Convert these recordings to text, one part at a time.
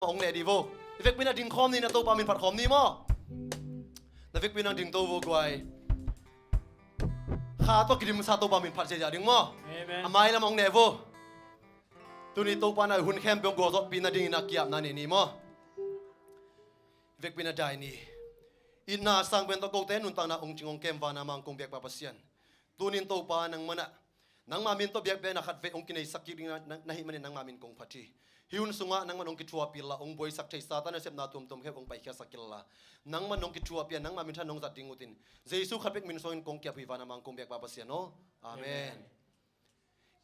องเนี่ยดีโวเวกเป็นดิ่งคอมนี่นะตัวปามินผัดคอมนี่มั้งแล้วเวกเป็นดิ่งตัวโวกวยข้าตัวกินมันซาตัวปามินผัดเสียดิ่งมั้งอาไม่ละมองเนี่ยโวตัวนี้ตัวปานะหุ่นเข้มเป็นกัวตัวปีน่ะดิ่งนักเกียบนั่นนี่มั้งเวกเป็นได้นี่อินนาสังเป็นตัวกูเต้นนุ่นตังนะองค์จงองเข้มวานามังคงเบียกปะปัสยันตัวนี้ตัวปานังมันอะนังมามินตัวเบียกเป็นนักขัดเวองค์กินในสักกิรินะฮิมันนังมามินคงพัดที่ฮิวน์สุงะนังมันองค์กิจวัวปีละองค์บอยสักใจสาตานเสพนาตุมตุมเของค์ไปแค่สักกิลละนังมันองค์กิจวัวปีนังมามินท่านองค์จัดดิ้งอุตินเจสุขัดเป็กมินโซอินคงเกียบวิวานามังคงเบียกปะปัสยันโนอาเมน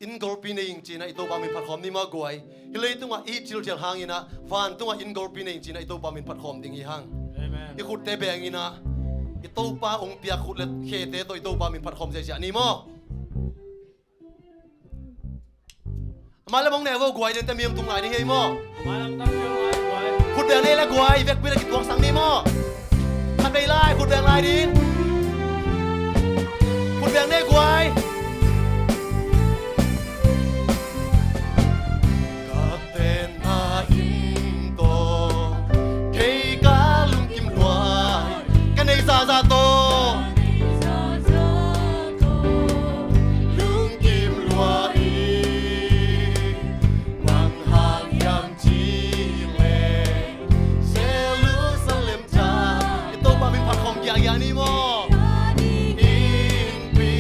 อินกอลปีในอิงจีนะอิโตปามินผัดหอมนี่มากวยฮิเลยตุงะอีจิลเจียงหางอินะฟันตุงะอินกอลปีในอิงจีนะอิโตปามินผัดหอมดิ้งอีหังอีขุดเตเบงอินะอิโตปาองค์เปียขุดเล็ดเคเตโตอิโตปามินผัดหอมเจียนี่มั้งมาแล้วมองแนวว่ากวยเดินแต่เมียมตรงไหนนี่เฮ้ยมั้งมาแล้วตั้งเยอะเลยขุดแบงนี่แล้วกวยเวกวิลกิจวังสังนี่มั้งขัดไปไล่ขุดแบงไล่ดินขุดแบงนี่กวยซาซาโตลุงกิมลัวอีวังหางยังจีเลเซลูสเลมจาอิโตปามินผัดของอย่างนี้มั้งอินปี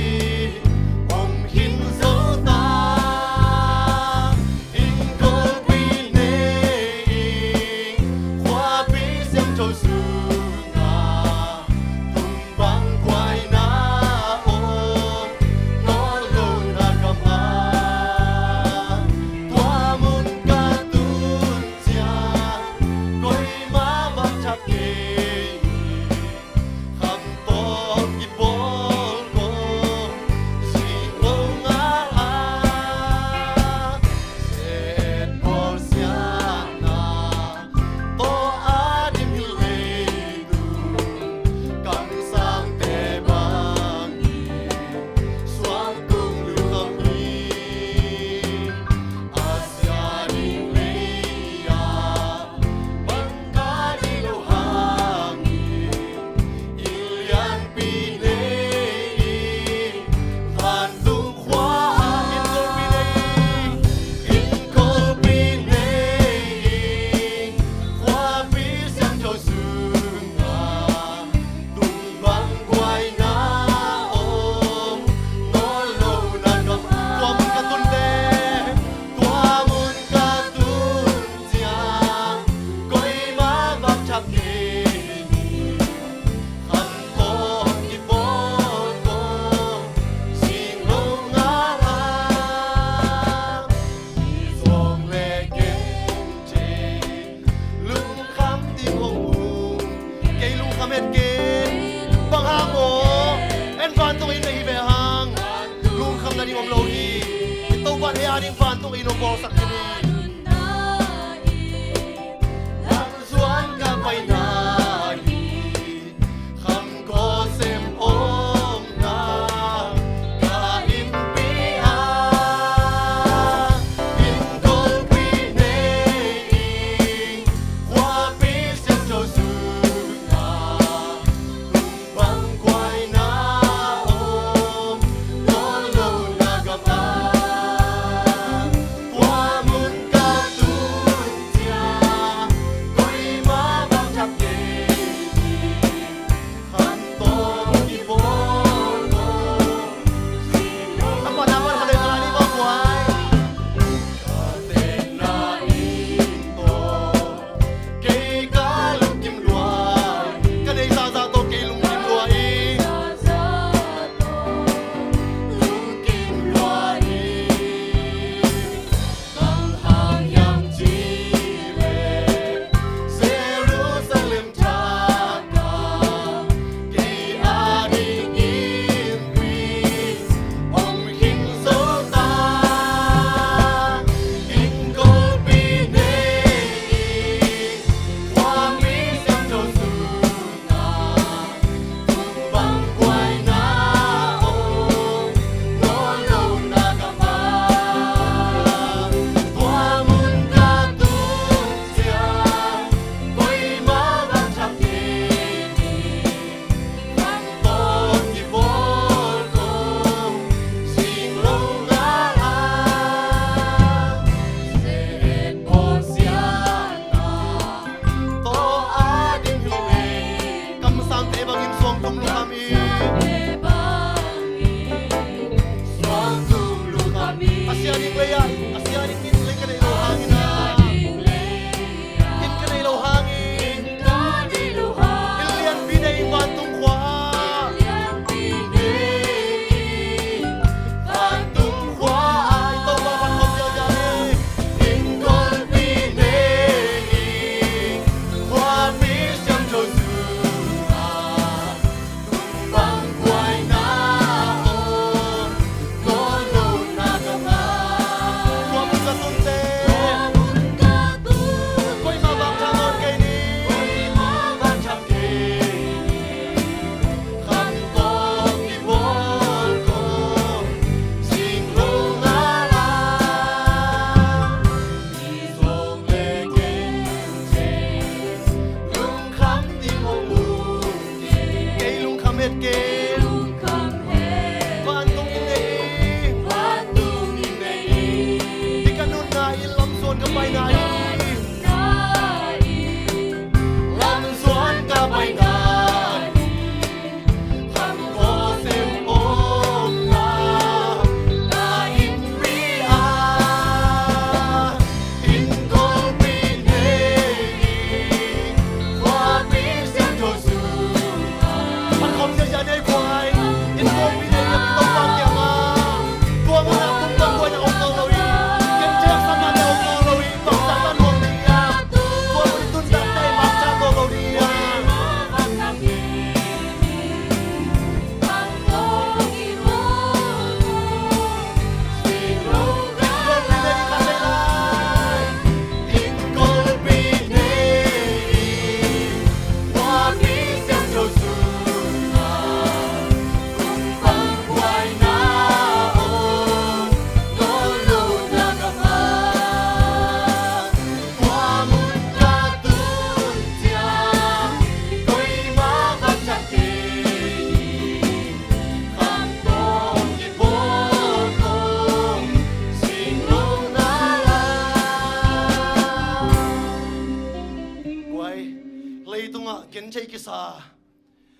lấy tung à kiến chơi kisa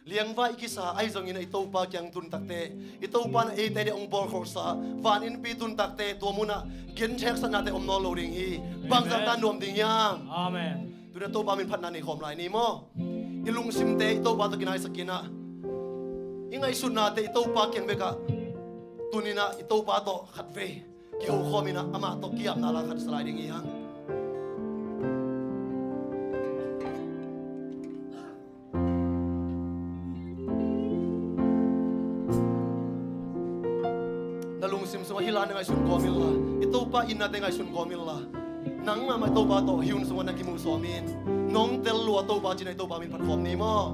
liang vai kisa ai zong in ito pa kyang tun takte ito pa na ite de ong bor khorsa van in pi tun takte to muna kiến check sa nate om no loading hi bang sa tan nuam ding yang Amen. tu na to pa min phat na ni khom lai ni mo ilung sim te ito pa to kinai sakina ingai sun na te ito pa kyang beka tunina ito pa to khat ve ki ho khomina ama to kiam na la khat sliding yang nalung sim so hilan ngai sun komil la ito pa inna te ngai sun komil la nang ma ito pa to hiun so na kimu so min nong tel lu to pa chin ito pa min phat khom ni mo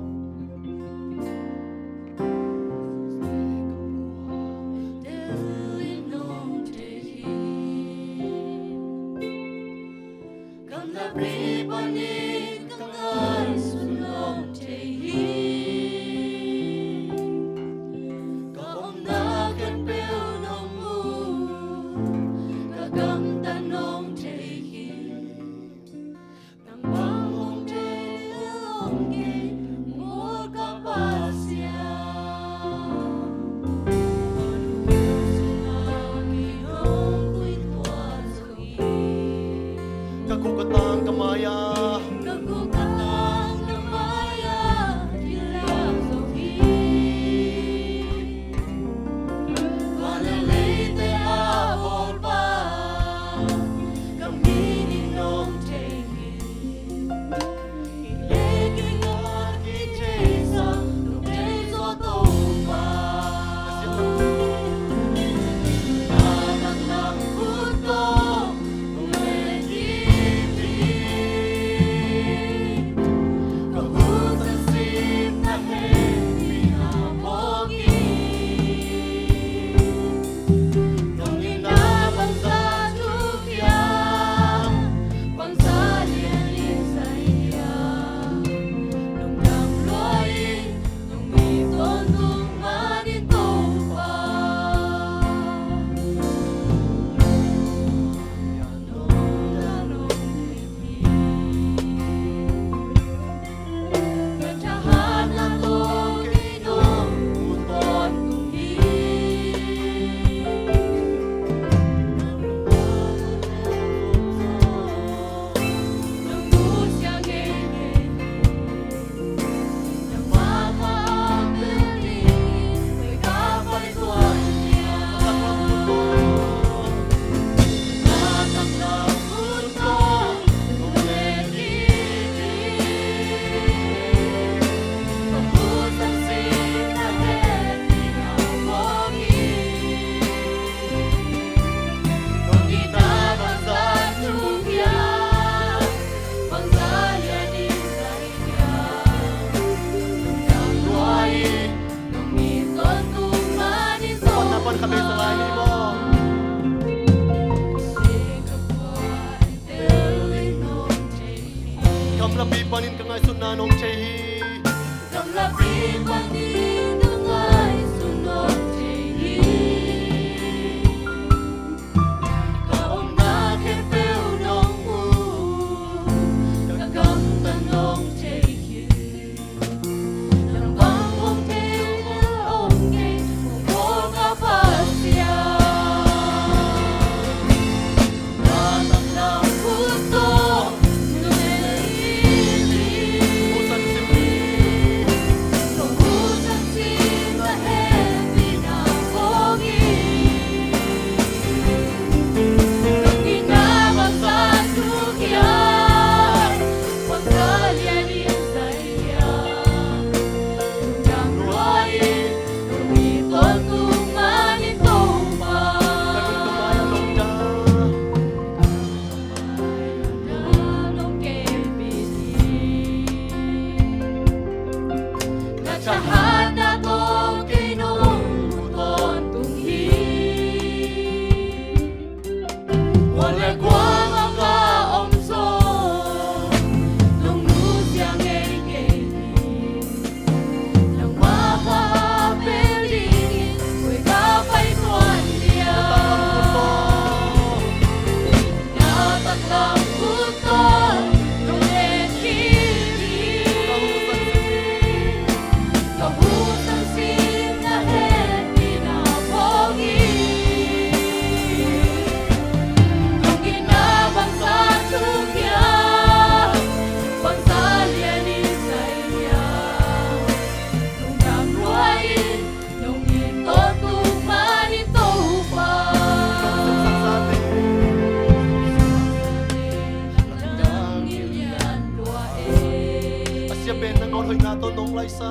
bên nang ngon hoi na to nong lai sa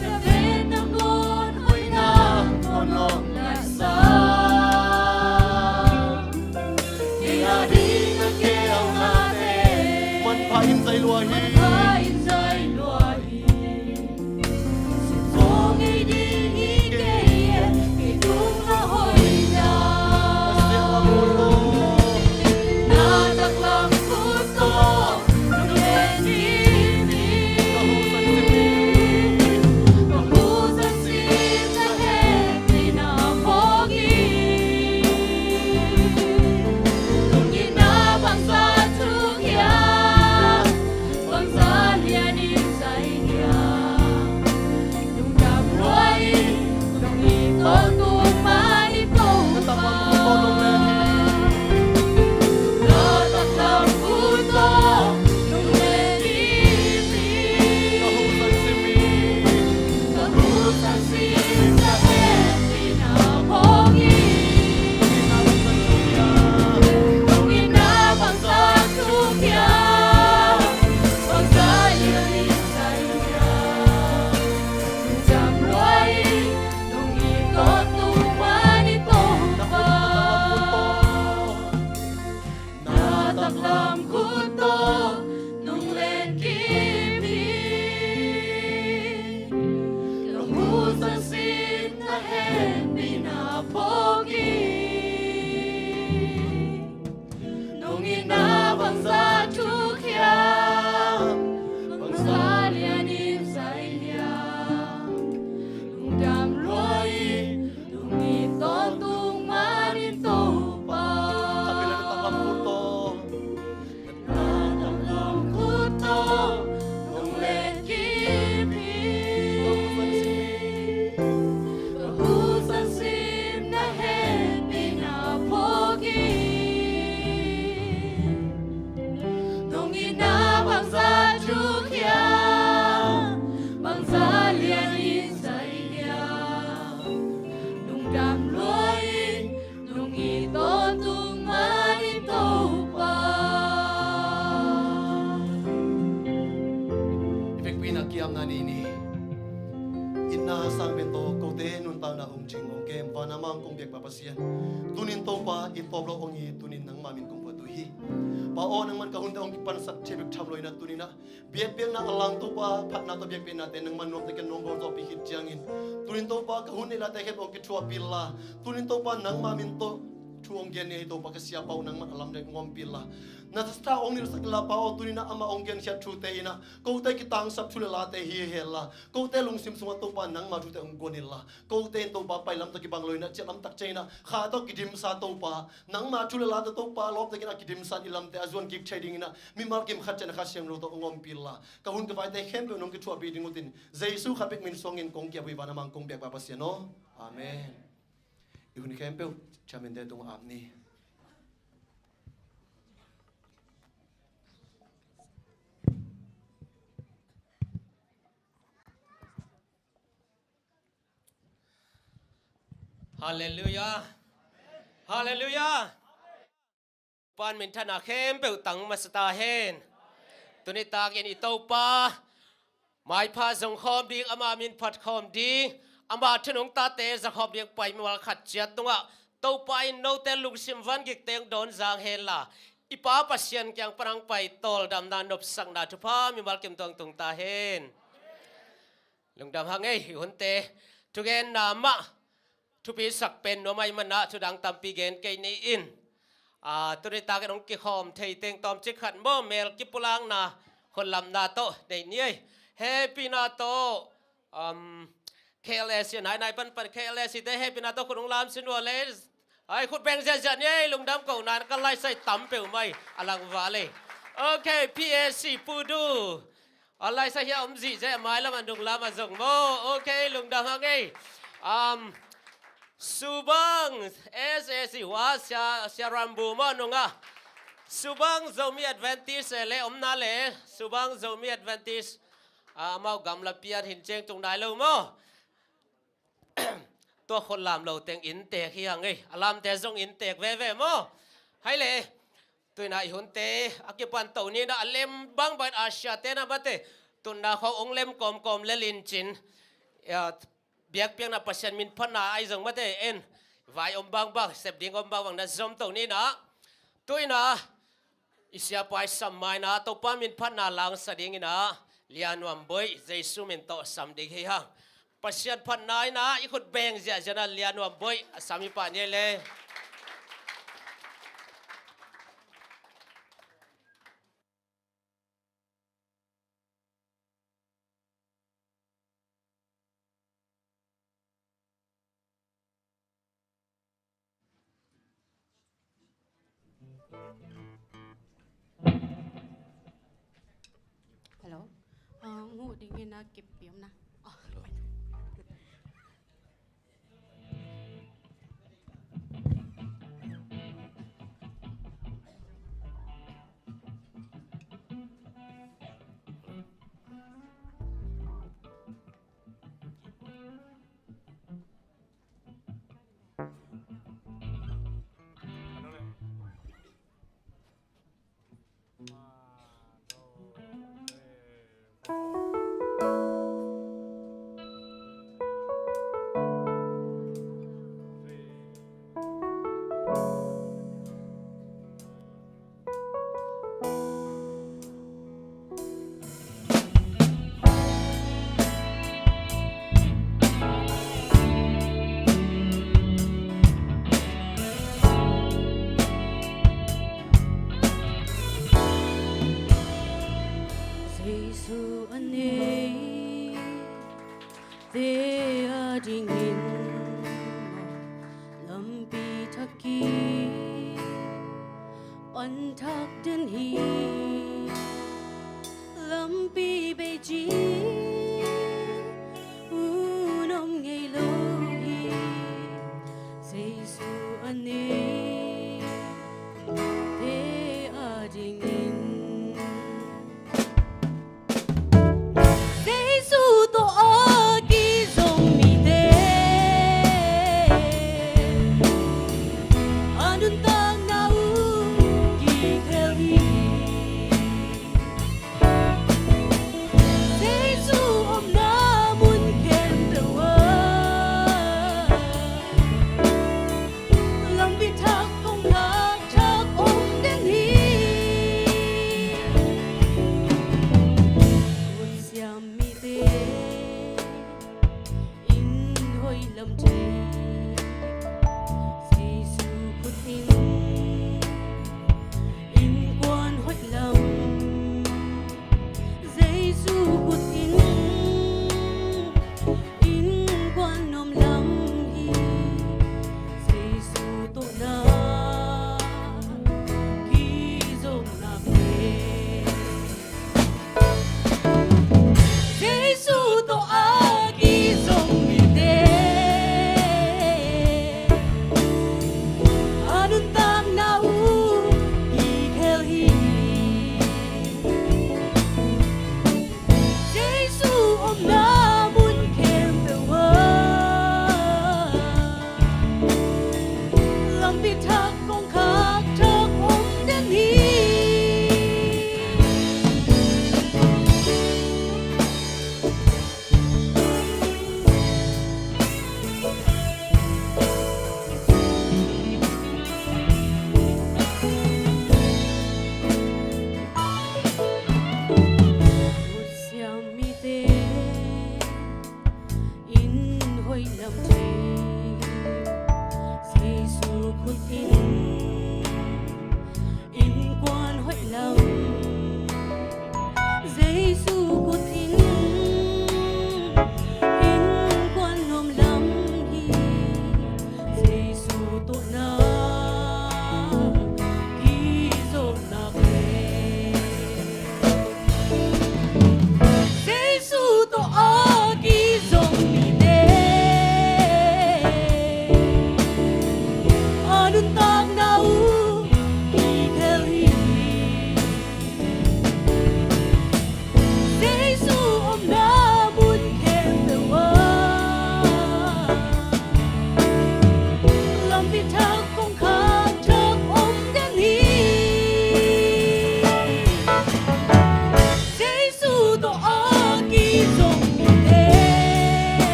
จะเป็นน้ำมูลห้อยน้ำก็นองไหลสาที่อาดีก็เกี่ยวนาเต มันพาอินใจลัวฮี พาอินใจลัวฮีสิโฟงไอดีอีเกยให้ดุงละห้อยน้ำ namang kong biag papasiyan. Tunin to pa itoblo ongi tunin nang mamin kong patuhi. Pao nang man kahunda ong kipansat chebek chamloy na tunin na. Biag na alang to pa pat na to biag natin nang manom tekan nonggol to pihit jangin. Tunin to pa kahun nila teket ong kichua pila. Tunin to pa nang mamin to chuong gen ito pagkasiapaw nang alam na ngom pila. Natasta ong nila sa kalapao tunin na ama ong gen siya chute ina. Kau tay kitang sap chulalate hihela. Kau tay lungsim sumato pa nang matute ong gonila. Kau tay to pa pailam to kibangloy na chilam tak china. Khato kidim sa to pa nang machulalate to pa lop takin kidim sa ilam te azuan kik trading ina. Mimal kim khatcha na khasyang roto ngom pila. Kahun ka vai tay hempe nong kichua biding utin. Jesu khapik min songin kong kia wiba namang kong biak papasya no. Amen. Ihun hempe chamin de tung amni. Hallelujah. Hallelujah. Pan min thana khem peu tang masata hen. Tuni takin ito pa. Mai pha zong khom ding ama min phat khom ding. Ama thunong ta te za khom ding pai mi wal khat chiat tunga. To pai no te lung sim van gik teng don zang hen la. Ipa pasien kyang parang pai tol dam na nop sang na thupa mi wal kim tong tung ta hen. Lung dam hangei hunte tugen namaทุปีสักเป็นโนไม่มันนะทุดังตามปีเกนเกนี่อินตัวนี้ตากันองกิคอมเทยเต็งตอมจิขันโมเมลกิปุลังนะคนลำนาโตในนี้เฮปีนาโตเคลสยังไหนปันเคลสแต่เฮปีนาโตคนองลำสินวัวเลสไอ้คุณเป็นเสียจันยัยลุงดำกูนานก็ไล่ใส่ตั้มเปลวไม่อลังวาเลยโอเคพีเอซีปูดูอะไรใส่ยาอมจีเจ้าไม้แล้วมันดุงลามาส่งโมโอเคลุงดำฮะไงSubang SSC was Rambu Manunga Subang Zomi Adventist le omna le Subang Zomi Adventist mau gam la piat hin cheng tung dai lo mo ตัวคนลามเราเต็งอินเตกยังไงลามแต่ทรงอินเตกเว่ๆมั้งให้เลยตัวนายหุ่นเตะอากิปันตัวนี้นะเล่มบางใบอาเซียเตนะบัดเต ตุนนาเขาองเล่มกอมเลลินจินเบียกเปียงนาปัชญมินพันนาไอจงมาเตเอ็นไว้อมบางเสพดิ้งอมบางวังนาซอมตรงนี้นะตุยนะอิสยาปายสัมมายนะตัวป้ามินพันนาลางสดิ้งนะเลียนวัมบอยเจสุมินโตสัมดิเฮียงปัชญพันนายนะอีกคนเบงเสียจนะเลียนวัมบอยสามีปานเยเลฮัลโหลงูดิ้งนะเก็บเปียมนะปันทักเดินฮีลำปีเบจีอูนมไงโลฮีเซซูอันนี้เดอาดิงินเซซูตัวอากีซงมีเดอานุนตางนาอูSay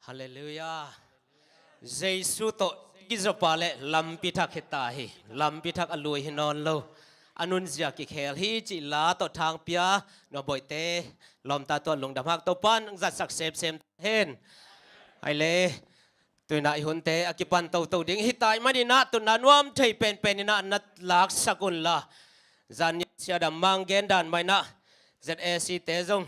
Hallelujah. Jesu to gizopale lampi thak hita hi lampi thak alui hinon lo anun zia ki khel hi chi la to thang pia no boite lom ta to lung dam hak to pan zat sak sep sem hen ai le tu na hun te akipan to ding hitai manina tu na nuam thei pen ina nat lak sakun la zan sia dam mangen dan mai na ZAC te zong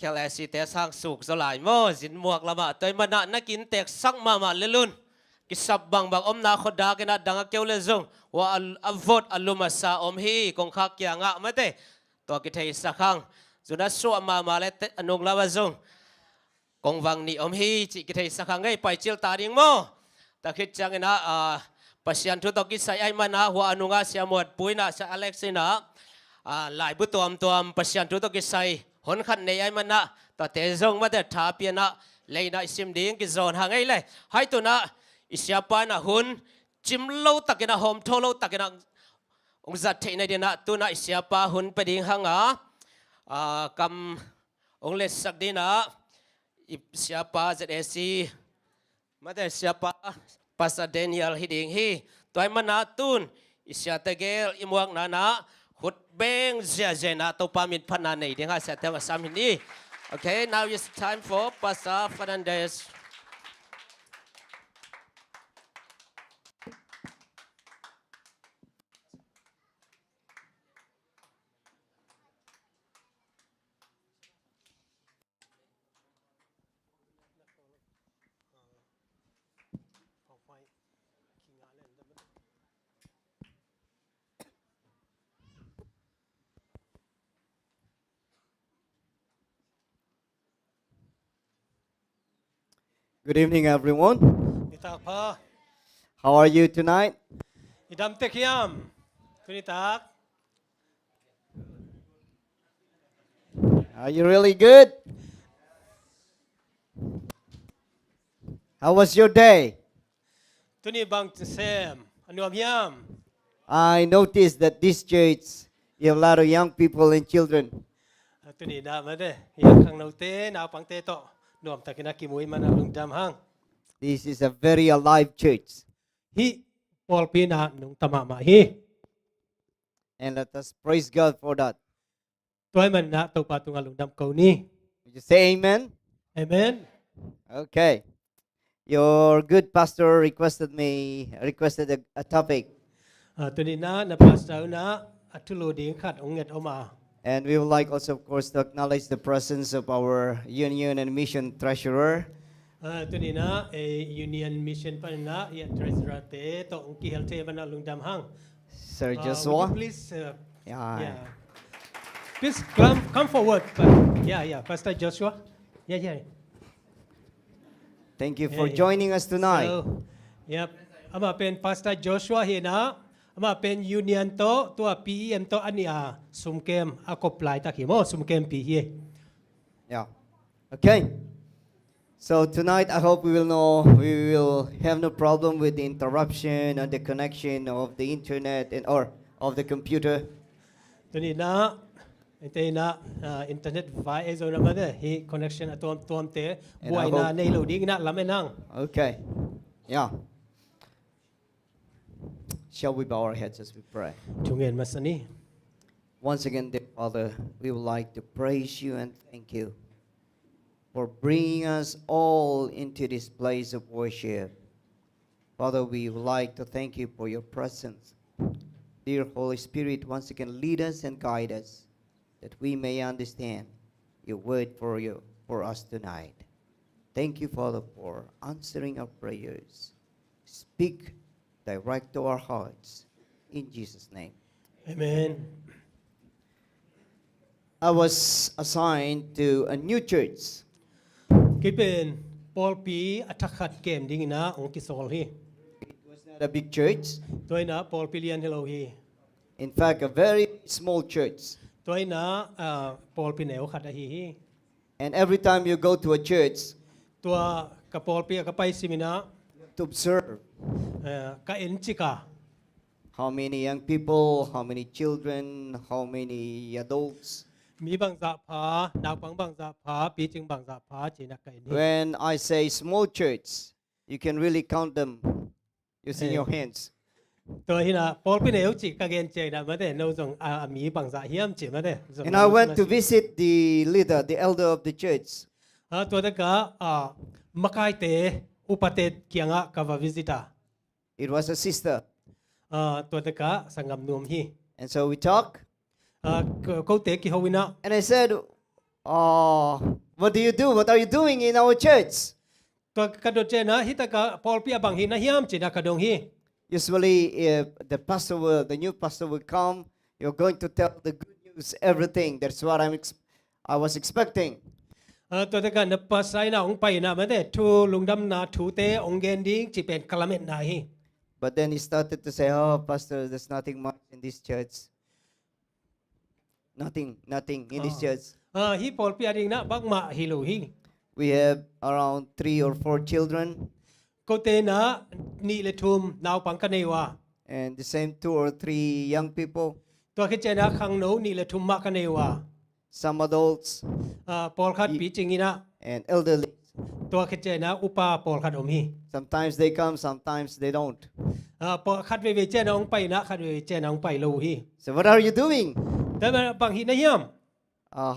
KLC te sang suk zo lai mo zin muak lama toy mana na kin tek sak mama lelun kisab bang na khoda kena danga keu le zong wa avot aluma sa hi kong khak kya nga mate to ki thei sakhang zuna so mama le anung lawa zong kong wang ni hi chi ki thei sakhang ngai pai chil ta ding mo ta khit chang ina pasian thu to ki sai ai mana wa anunga siamot puina sa alexina lai bu tuam pasian thu to ki sai hon khan nei ai mana ta te zong ma de tha piana leina sim ding ki zon ha ngai le hai tu na isya pa na hun chim lo takina hom tholo takina ong zat thei na dina tu na isya pa hun pe ding hanga kam ong le sak dina isya pa ZAC ma de isya pa Pastor Daniel hiding hi toy mana tun isya tegel imuak na hut beng zena to pamit phana nei ding ha sa te sam ni. Okay, now it's time for Pastor Fernandez. Good evening, everyone. Nitak pa. How are you tonight? Idam tekiam. Nitak. Are you really good? How was your day? Tuni bang sem. Anu amyam. I noticed that this church, you have a lot of young people and children. Tuni na made. Yang kang naute na pang teto. Nuam takina kimui mana lungdam hang. This is a very alive church. Hi Paul pina nung tamama hi. And let us praise God for that. Toy man na to patung lungdam kau ni. Would you say amen? Amen. Okay. Your good pastor requested a topic. Tuni na pastor na atulo ding khat onget oma. And we would like also, of course, to acknowledge the presence of our Union and Mission Treasurer. Tuni na Union Mission pa na ya treasurer te to ongki helte mana lungdam hang. Sir Would Joshua. you please Yeah. Please come forward. Yeah, Pastor Joshua. Yeah. Thank you for Yeah. joining us tonight. So, yep. Ama pen Pastor Joshua hina. Ama pen union to PEM to ania sumkem akoplay takimo sumkem pi. Yeah. Okay. So tonight, I hope we will have no problem with the interruption and the connection of the internet or of the computer. Tuni na ite na internet via zo na made hi connection atom te And buay I na hope- nei loading na lamenang. Okay. Yeah. Shall we bow our heads as we pray? Tungen masani. Once again, dear Father, we would like to praise you and thank you for bringing us all into this place of worship. Father, we would like to thank you for your presence. Dear Holy Spirit, once again, lead us and guide us that we may understand your word for us tonight. Thank you, Father, for answering our prayers. Speak direct to our hearts. In Jesus' name. Amen. I was assigned to a new church. Kipen Paul pi atakhat game ding na ong kisol hi. It was not a big church. Toy na Paul pilian hello hi. In fact, a very small church. Toy na Paul pineo khat a hi. And every time you go to a church, Tua ka Paul pi ka pai simina to observe ka enchika. how many young people, how many children, how many adults. มีบางสะผาหนักบางสะผาปีจึงบางสะผาจีนักไก่นี่ When I say small church, you can really count them using Hey. your hands. ตัวที่น่ะพอพี่เนี่ยจิกะเกนเจนะมาเด้โนจงมีบางสะเฮียมจิมาเด้ And I went to visit the leader, the elder of the church. ตัวตะกะมาไกเตอุปเตเกียงะกะวาวิซิตา It was a sister. ตัวตะกะสังกำนวมฮี And so we talked. เขาเตกิฮวินะ And I said, what do you do? What are you doing in our church? ตัวกระโดดเจนะฮิตะกะพอลพี่บางฮีนะเฮียมจินะกระดงฮี Usually, if the new pastor will come, you're going to tell the good news, everything. That's what I was expecting. ตัวตะกันปัสไซนะองไปนะมาเด้ทูลุงดำนาทูเตองเกนดิ้งจิเป็นคลาเมตนาฮี But then he started to say, oh, pastor, there's nothing much in this church. Nothing in this church. ฮีพอลพี่ดิ้งนะบักมาฮิลูฮี We have around 3 or 4 children. ก็เตนะนี่เลทุมนาวปังกันเนวา And the same 2 or 3 young people. ตัวคิดเจนะขังโนนี่เลทุมมากันเนวา Some adults พอลคัดปีจริงนะ and elderly. ตัวคิดเจนะอุปาพอลคัดอมฮี Sometimes they come, sometimes they don't. พอคัดเวเจนะองไปนะคัดเวเจนะองไปโลฮี So what are you doing? แต่บางฮีนะเฮียม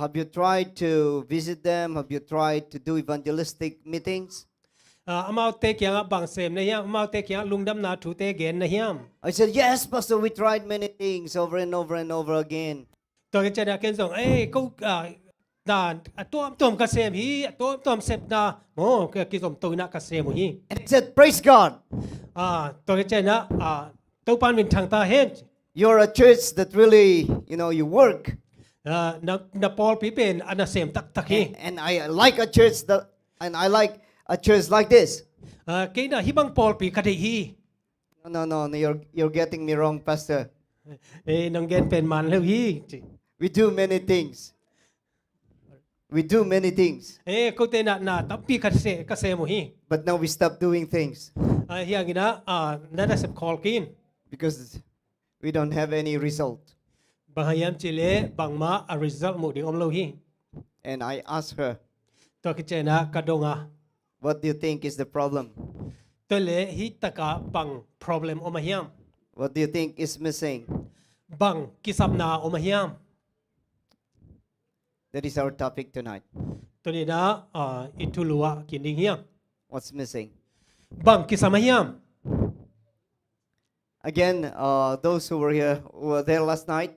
Have you tried to visit them? Have you tried to do evangelistic meetings? อามาเตกียงบางเซมนะเฮียอามาเตกียงลุงดำนาทูเตเกนนะเฮียม I said, yes, pastor, we tried many things over and over and over again. ตัวคิดเจนะเกนส่งก็ด่านตัวกเซมฮีตัวเซปนาโอ้กิสมตัวนักกเซมฮี And I said, praise God. ตัวคิดเจนะตัวปานวินทางตาเห็น You're a church that really, you work. นับพอลปีเป็นอันเซมตักฮี And I like a church and I like a church like this. เกณฑ์ฮิบังพอลปีคดีฮี No, you're getting me wrong, pastor. น้องเกณฑ์เป็นมันแล้วฮี We do many things. We do many things. ก็เตนะตับปีกเซมฮี But now we stop doing things เฮียกินะนั่นเซปคอลกิน because we don't have any result. บางยามจิเลบางมาresult มุดิอมโลฮี And I asked her, ตัวคิดเจนะกระดง what do you think is the problem? ตัวเลฮิตกะบาง problem อมาเฮียม What do you think is missing? บางกิสับนาอมาเฮียม That is our topic tonight. ตัวนี้นะอิทุลัวกินดิเฮียม What's missing? บางกิสัมเฮียม Again, those who were there last night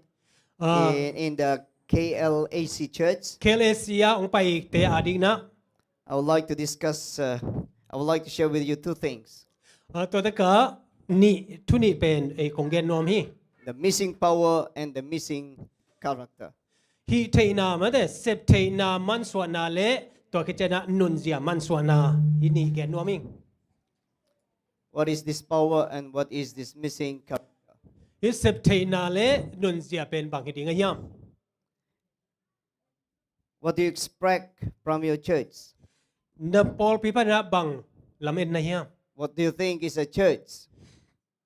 in the KLAC church. เคเลเซียองไปเตอาดิงนะ I would like to discuss. I would like to share with you 2 things: ตัวตะกะนี่ทุนี่เป็นคงเกนนอมฮี the missing power and the missing character. ฮีเทนามาเดเซปเทนามันสวนาเลตัวคิดเจนะนุนเซียมันสวนาฮินี่เกนนอมิง What is this power and what is this missing character? ฮิเซปเทนาเลนุนเซียเป็นบางฮิดิงเฮียม What do you expect from your church? นับพอลปีพันธ์บางละเมนนะเฮียม What do you think is a church?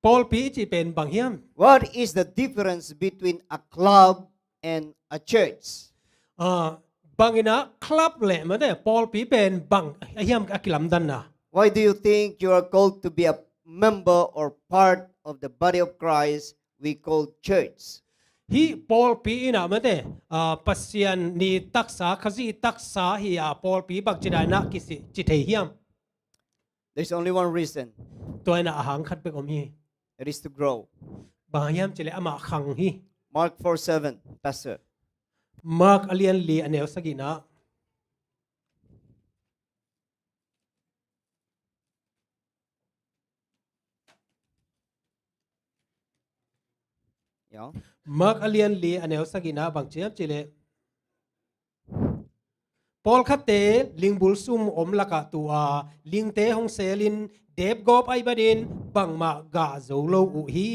พอลปีจีเป็นบางเฮียม What is the difference between a club and a church? บางอินะคลับแหละมาเดพอลปีเป็นบางเฮียมอักลัมดันนะ Why do you think you are called to be a member or part of the body of Christ we call church? ฮีพอลปีนะมาเดปัสยันนี่ตักษาขจีตักษาฮีพอลปีบักจิดานะกิสิจิเทเฮียม There's only one reason. ตัวน่ะอาหารคัดไปอมฮี It is to grow. บางเฮียมจิเลอามาขังฮี Mark 4:7, Pastor. มาร์กอเลียนลีอันเนลสกินะ Yeah. มาร์กอเลียนลีอันเนลสกินะบางเจียมจิเลพอลคัตเตลิงบุลซุมอมลักะตัวลิงเตฮงเซลินเดบกอบไอบดินบังมากาโซโลอุฮี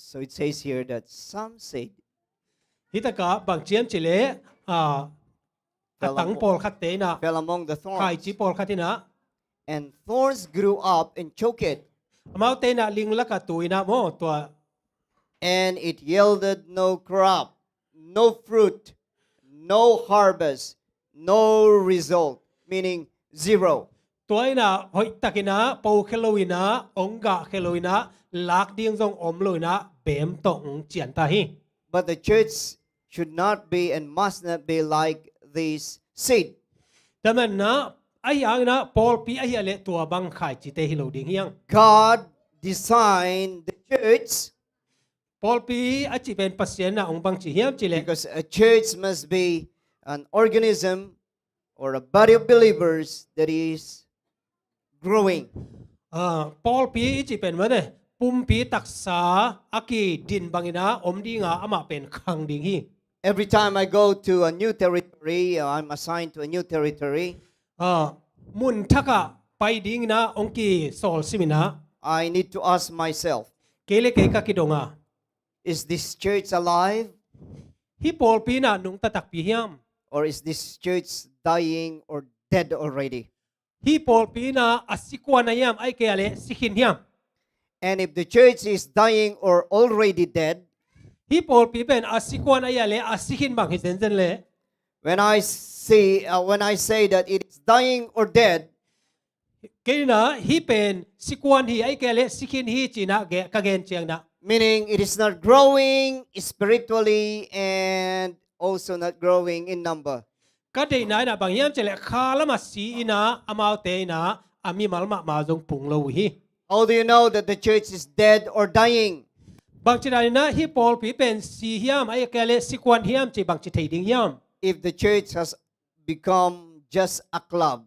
So it says here that some said ฮิตกะบางเจียมจิเลตังพอลคัตเตนะ fell among the ใคร thorns, จีพอลคัตตินะ and thorns grew up and choked it, มาเตนะลิงลักะตุยนะโมตัว and it yielded no crop, no fruit, no harvest, no result, meaning zero. ตัวน่ะหอยตะกินะปูเคโลวินะองกะเคโลวินะลักดิ้งทรงอมเลยนะเบมตงเจียนตาฮี But the church should not be and must not be like this seed. แต่มันนะไอ้ยังนะปอลปีไอ้ยังเละตัวบังขายจิตเตฮิโลดิ้งยัง God designed the church ปอลปีอาจจะเป็นปัสเซียนนะองบังจิเฮียมจิเละ because a church must be an organism or a body of believers that is growing. ปอลปีอาจจะเป็นว่าเนี่ยปุ่มปีตักษาอากีดินบางนะอมดิ้งอามาเป็นขังดิ้งฮี Every time I go to a new territory, I'm assigned to a new territory, มุนทักะไปดิ้งนะองกีโซลซิมินะ I need to ask myself, เกเลเกกะกิดงา is this church alive ฮิปอลปีนะนุงตะตักปีเฮียม or is this church dying or dead already? ฮิปอลปีนะอสิกวานายามไอเกเลสิขินเฮียม And if the church is dying or already dead, ฮิปอลปีเป็นอสิกวานายาเลอสิขินบางฮิเซนเซนเล when I say that it is dying or dead, เกนะฮิเป็นสิกวนฮีไอเกเลสิขินฮีจีนะเกกะเกนเจียงนะ meaning it is not growing spiritually and also not growing in number. ก็ได้นายนะบางยามเจเลคาละมาสีนะอามาวเตนะอามีมัลมามาจงปุงโลฮี How do you know that the church is dead or dying? บางจีนนะฮิปอลปีเป็นสีเฮียมไอเกเลสิกวนเฮียมจีบางจีไทยดิ้งเฮียม If the church has become just a club,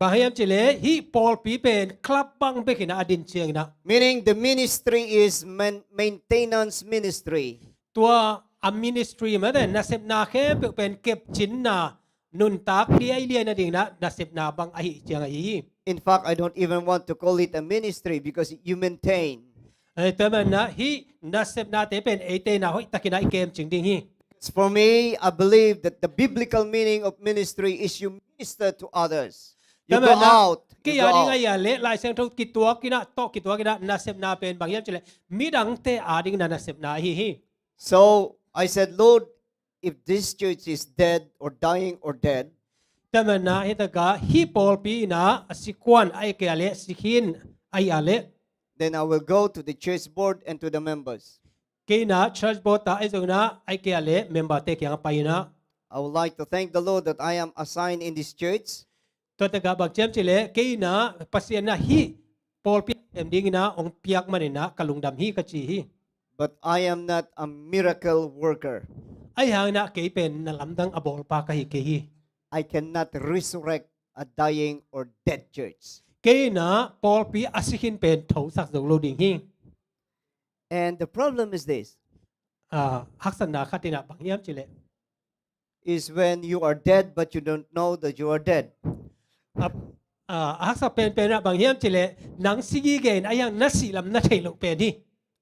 บางยามเจเลฮิปอลปีเป็นคลับบางเบกินะอดินเชียงนะ meaning the ministry is maintenance ministry. ตัวอัมมินิสทรีมาแต่นัสเซบนาแค่เป็นเก็บชิ้นนานุนตักเลียเลียนะดิ่งนะนัสเซบนาบางไอเจียงไอ In fact, I don't even want to call it a ministry because you maintain. แต่มันนะฮินัสเซบนาเตเป็นเอเตนะหอยตะกินะเกมจริงดิ่งฮี For me, I believe that the biblical meaning of ministry is you minister to others. You แต่มั go นนะ out. กี่ You อย่าง go นี้ไง out. อย่าเละลายเส้นทุกกิตัวกินะโตกิตัวกินะนัสเซบนาเป็นบางอย่างเจเลมีดังเตอาดิ่งนะนัสเซบนาฮี So I said, Lord, if this church is dead or dying or dead, แต่มันนะฮิตกะฮิปอลปีนะสิกวนไอเกเลสิขินไออาเล then I will go to the church board and to the members. กีนะเชิร์ชบอตาไอจงนะไอเกเลเมมเบอร์เตกยังไปนะ I would like to thank the Lord that I am assigned in this church. ตัวตะกาบักเจมจิเลกีนะปัสเซียนนะฮิปอลปีเอ็มดิ้งนะองเปียกมันนะกะลุงดำฮิกะจีฮิ But I am not a miracle worker. ไอหางนะเกเป็นนลำดังอบอลปากะฮิเกฮิ I cannot resurrect a dying or dead church. กีนะปอลปีอสิขินเป็นโถสักจงโลดิ้งฮิ And the problem is this, ฮักษณะขัดตินะบางยามจิเล is when you are dead but you don't know that you are dead. ฮักษะเป็นบางยามจิเลหนังซีกีเกนไอยังนัสสีลำนัทเทลเป็นฮิ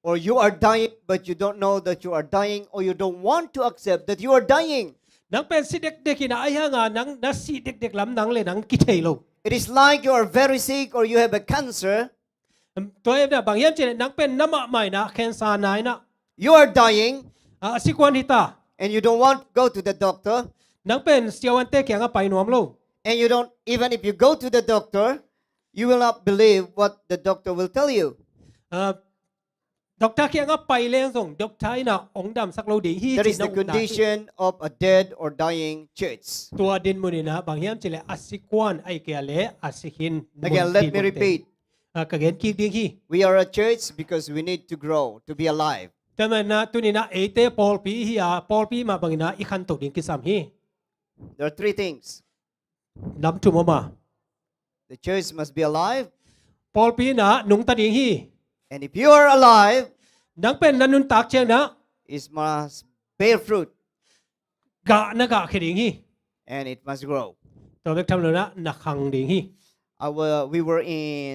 Or you are dying but you don't know that you are dying or you don't want to accept that you are dying. หนังเป็นสิเด็กๆนะไอยังหนังนัสสีเด็กๆลำหนังเลยหนังกิเทโล It is like you are very sick or you have a cancer. ตัวเองเนี่ยบางอย่างเจนังเป็นน้ำใหม่นะแคนซานายนะ You are dying สิกวนฮิตา and you don't want to go to the doctor. นังเป็นเสียวันเตะเกียงไปหนวมโล And you don't, even if you go to the doctor, you will not believe what the doctor will tell you. ด็อกเตอร์เกียงไปเลี้ยงส่งด็อกเตอร์นะองดำสักโลดีฮี That is the condition of a dead or dying church. ตัวดินมุนีนะบางอย่างเจเลสิกวนไอเกียเลสิกิน Again, let me repeat. กะเกนกีดิงฮี We are a church because we need to grow, to be alive. แต่มันนะตัวนี้นะเอเตปอลปีฮีปอลปีมาบางนะอีขันตกดิงกิสามฮี There are three things. น้ำจุ่มมา The church must be alive. ปอลปีนะนุงตาดิงฮี And if you are alive, นังเป็นนันนุนตักเชียงนะ it must bear fruit กะนะกะเขดิงฮี and it must grow. ตัวเบกทำเลยนะนักขังดิงฮี We were in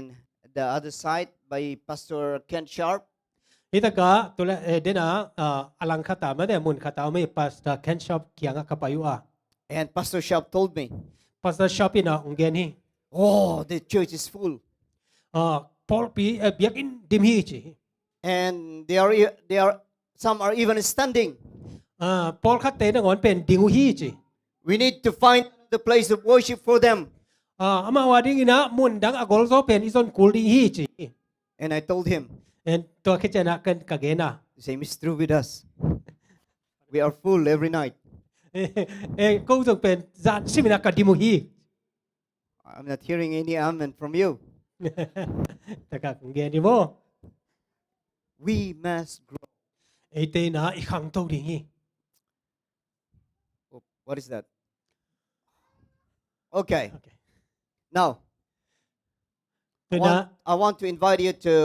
the other side by Pastor Ken Sharp. นี่ตะกะตัวละเดนะอลังคาตาไม่ได้มุนคาตาไม่ปัสตาแคนชอปเกียงกับไปอยู่อ่ะ And Pastor Sharp told me, ปัสตาชอปนะองเกนฮี oh, the church is full. พอลปีเบียกินดิมฮีจี And some are even standing. ปอลคัดเตนงอนเป็นดิงฮีจี We need to find the place of worship for them. อามาว่าดิ้งนะมุนดังอากอลโซเป็นอิซอนกูลดิงฮีจี And I told him, เอ็นตัวคิดจะนักกันกะเกนะ the same is true with us. We are full every night. ก็ต้องเป็นจานซิมินักกันดิมุฮี I'm not hearing any amen from you. แต่กะเกดิโม We must grow. ไอเตนะอีขังโตดิงฮี Oh, what is that? Okay. Now, เป็น I นะ I want to invite you to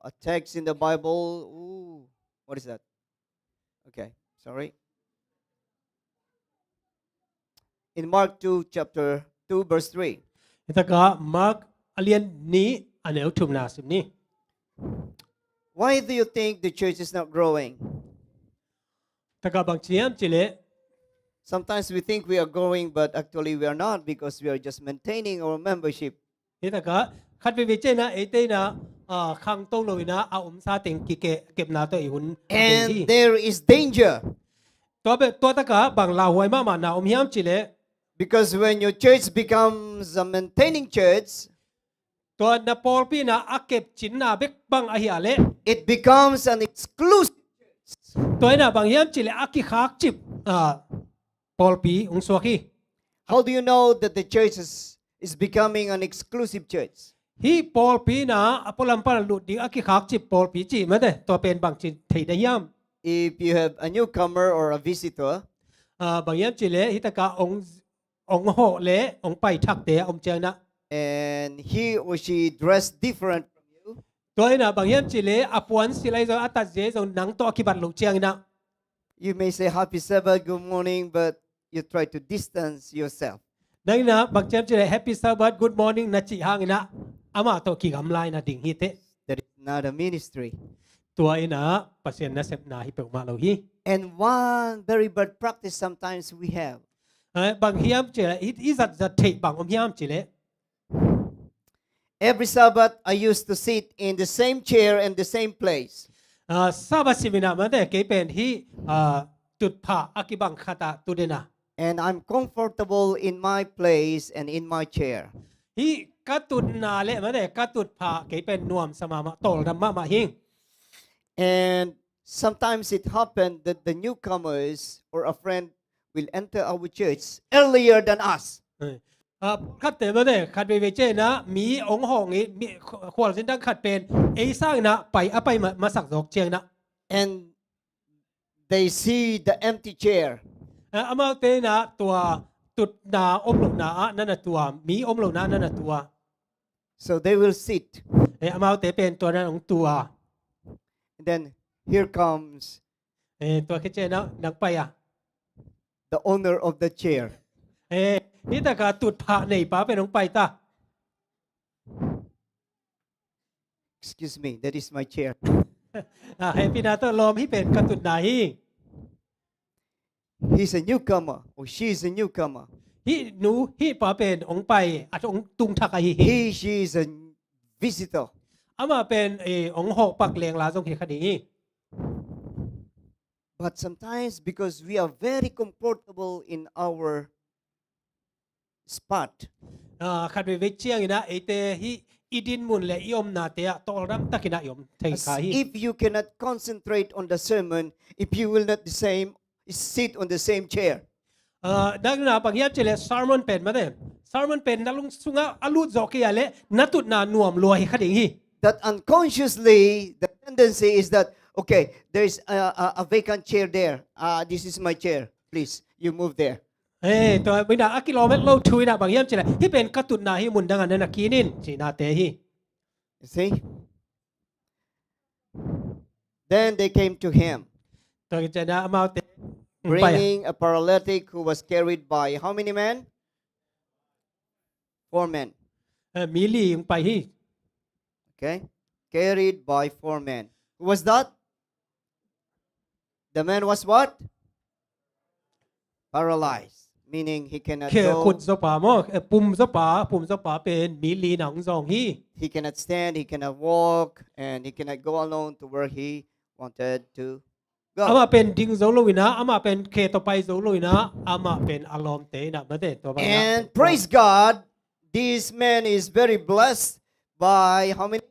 a text in the Bible. Ooh, what is that? Okay, sorry. In Mark 2, chapter 2, verse 3. แต่กะมาร์กอเลียนนี้อันเอลทุมนาสิมนี้ Why do you think the church is not growing? แต่กะบางเชียมจิเล Sometimes we think we are growing, but actually we are not because we are just maintaining our membership. นี่แต่ก็คัดไปวิจัยนะไอ้เต้นะขังตรงเลยนะเอาซาเต็งกิเก็บนาตัวอีหุ่น And there is danger ตัวตะกะบางลาวไว้มานาอมยามจิเล because when your church becomes a maintaining church, ตัวนาปอลพี่นะอาเก็บจินนาเบกบังอาเฮียเล it becomes an exclusive. ตัวน่ะบางยามจิเลอากิขากจิบปอลปีองสวกี How do you know that the church is becoming an exclusive church? ฮีปอลปีนะอพลัมปันลุดดิอากิขากจิบปอลปีจิมาเด้ตัวเป็นบางจินไทยได้ยาม If you have a newcomer or a visitor, บางยามจิเลฮิตะกะองโหเลองไปทักเตะอมเจงนะ and he or she dressed different from you, ตัวน่ะบางยามจิเลอปวนสิไลโซอัตเจโซหนังตัวคิบัตลุเจงนะ you may say happy Sabbath, good morning, but you try to distance yourself. ดังนั้นบางเจ้าจะได้ Happy Sabbath Good Morning นะจิฮังนะอามาตัวกี่กำไลนะดิ่งฮิตเต That is not a ministry. ตัวไอ้นะเปอร์เซ็นต์นะเซปนาฮิเปกมาเราฮี And one very bad practice sometimes we have. บางเฮียมเจออีสัตจะเทบางอมเฮียมจิเล Every Sabbath, I used to sit in the same chair and the same place. ซาบัสิมินามันแต่เกเป็นที่จุดผ่าอากิบังคาตาตุเดนะ And I'm comfortable in my place and in my chair. ฮีกัตุนนาเลมันแต่กัตุดผ่าเกเป็นนวมสมามะโตลดัมมะมาฮิง And sometimes it happened that the newcomers or a friend will enter our church earlier than us. คัดแต่มันแต่คัดไปเวเจนะมีองค์ห้องนี้มีขวดสินดังคัดเป็นไอ้สร้างนะไปมาสักดอกเจียงนะ And they see the empty chair. อามาเตนะตัวตุดนาอมหลงนานั่นน่ะตัวมีอมหลงนานั่นน่ะตัว So they will sit. อามาเตเป็นตัวนั้นของตัว And then here comes ตัวแค่เจนะนังไปthe owner of the chair. นี่แต่การตุดผ่าในป้าเป็นของไปตา Excuse me, that is my chair. ให้พี่นาตัวลมที่เป็นกระตุดนาฮี He's a newcomer or she's a newcomer. ฮีหนูฮีป้าเป็นองไปอาจจะองตุงทักฮี She is a visitor. อามาเป็นองหกปักเลียงลาทรงเขคดี But sometimes because we are very comfortable in our spot, คันไปเวเชียงนะเตฮีอีดินมุนและยมนาเตะตอรัมตะกินายมเทคาฮี if you cannot concentrate on the sermon, if you will not sit on the same chair, ดังนั้นบางอย่างจะเลสารมอนเป็นมาเด้สารมอนเป็นนั่งลุงสุงะอลูจอกยาเลนัตุนานวมรวยคดีฮี that unconsciously the tendency is that okay, there is a vacant chair there. This is my chair. Please, you move there. ตัววินากิโลเมตรโลทุยนะบางอย่างจะเลที่เป็นกระตุนนาฮีมุนดังนั้นนักกีนินจีนาเตฮี You see? Then they came to him, ตัวจะนะมาเต bringing a paralytic who was carried by how many men? 4 men. มีลีไปฮี Okay? Carried by 4 men. Who was that? The man was what? Paralyzed. Meaning he cannot คือขุด go, สปามอปุ่มสปาเป็นมีลีหนังซองฮี he cannot stand, he cannot walk, and he cannot go alone to where he wanted to อา Go. มาเป็นดิงโซลุยนะอามาเป็นเคต่อไปโซลุยนะอามาเป็นอารมณ์เตนะมาเตตัวบางอย่าง And praise God, this man is very blessed by how many?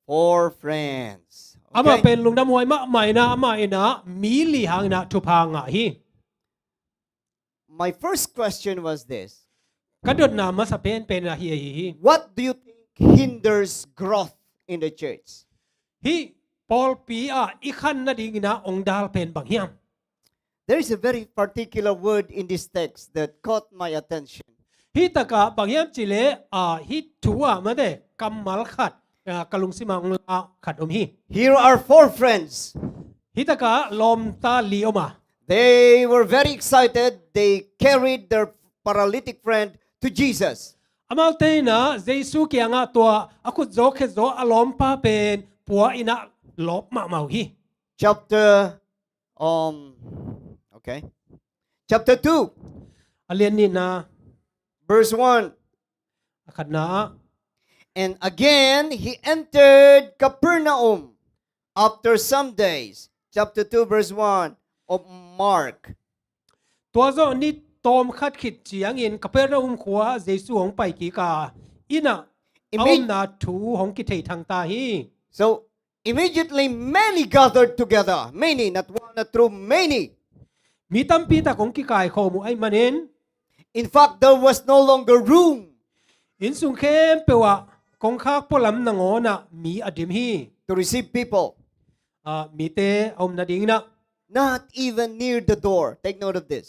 4 friends. อามา Okay? เป็นลุงดำหวยมะใหม่นะอามาเองนะมีหลีหางนะทุพังอ่ะฮี My first question was this. กระโดดน้ำมาสเปนเป็นอะฮีฮี What do you think hinders growth in the church? ฮีปอลปีอ่ะอีขันนะดิงนะองดาลเป็นบางอย่าง There is a very particular word in this text that caught my attention. ฮีตะกะบางอย่างจิเลฮีถัวมาเตกำมัลขัดกะลุงสิมังลาขัดอมฮี Here are 4 friends. ฮิตะกะลอมตาลีออกมา They were very excited. They carried their paralytic friend to Jesus. อามาเตนะเยซูเกียงะตัวอาคุโจเคโจอารมณ์ป้าเป็นปัวอินะลบมาเมาฮี Chapter okay. Chapter 2, อาเลียนนี่นะ verse 1. ขัดนะ And again he entered Capernaum after some days. Chapter 2, verse 1 of Mark. ตัวโจนี่ตอมคัดขิดเจียงอินกับเพื่อนอุ้มขวาเยซูของไปกีกาอินะเอานาถูของกิเททางตาฮี So immediately many gathered together. Many, not one, not two, many. มีตั้มปีตาของกิกายโคมุไอมันเอง In fact, there was no longer room อินสุงเข้มเปว่ากองข้าพลำนางอนะมีอดิมฮี to receive people. มีเตอมนาดิงนะ Not even near the door. Take note of this.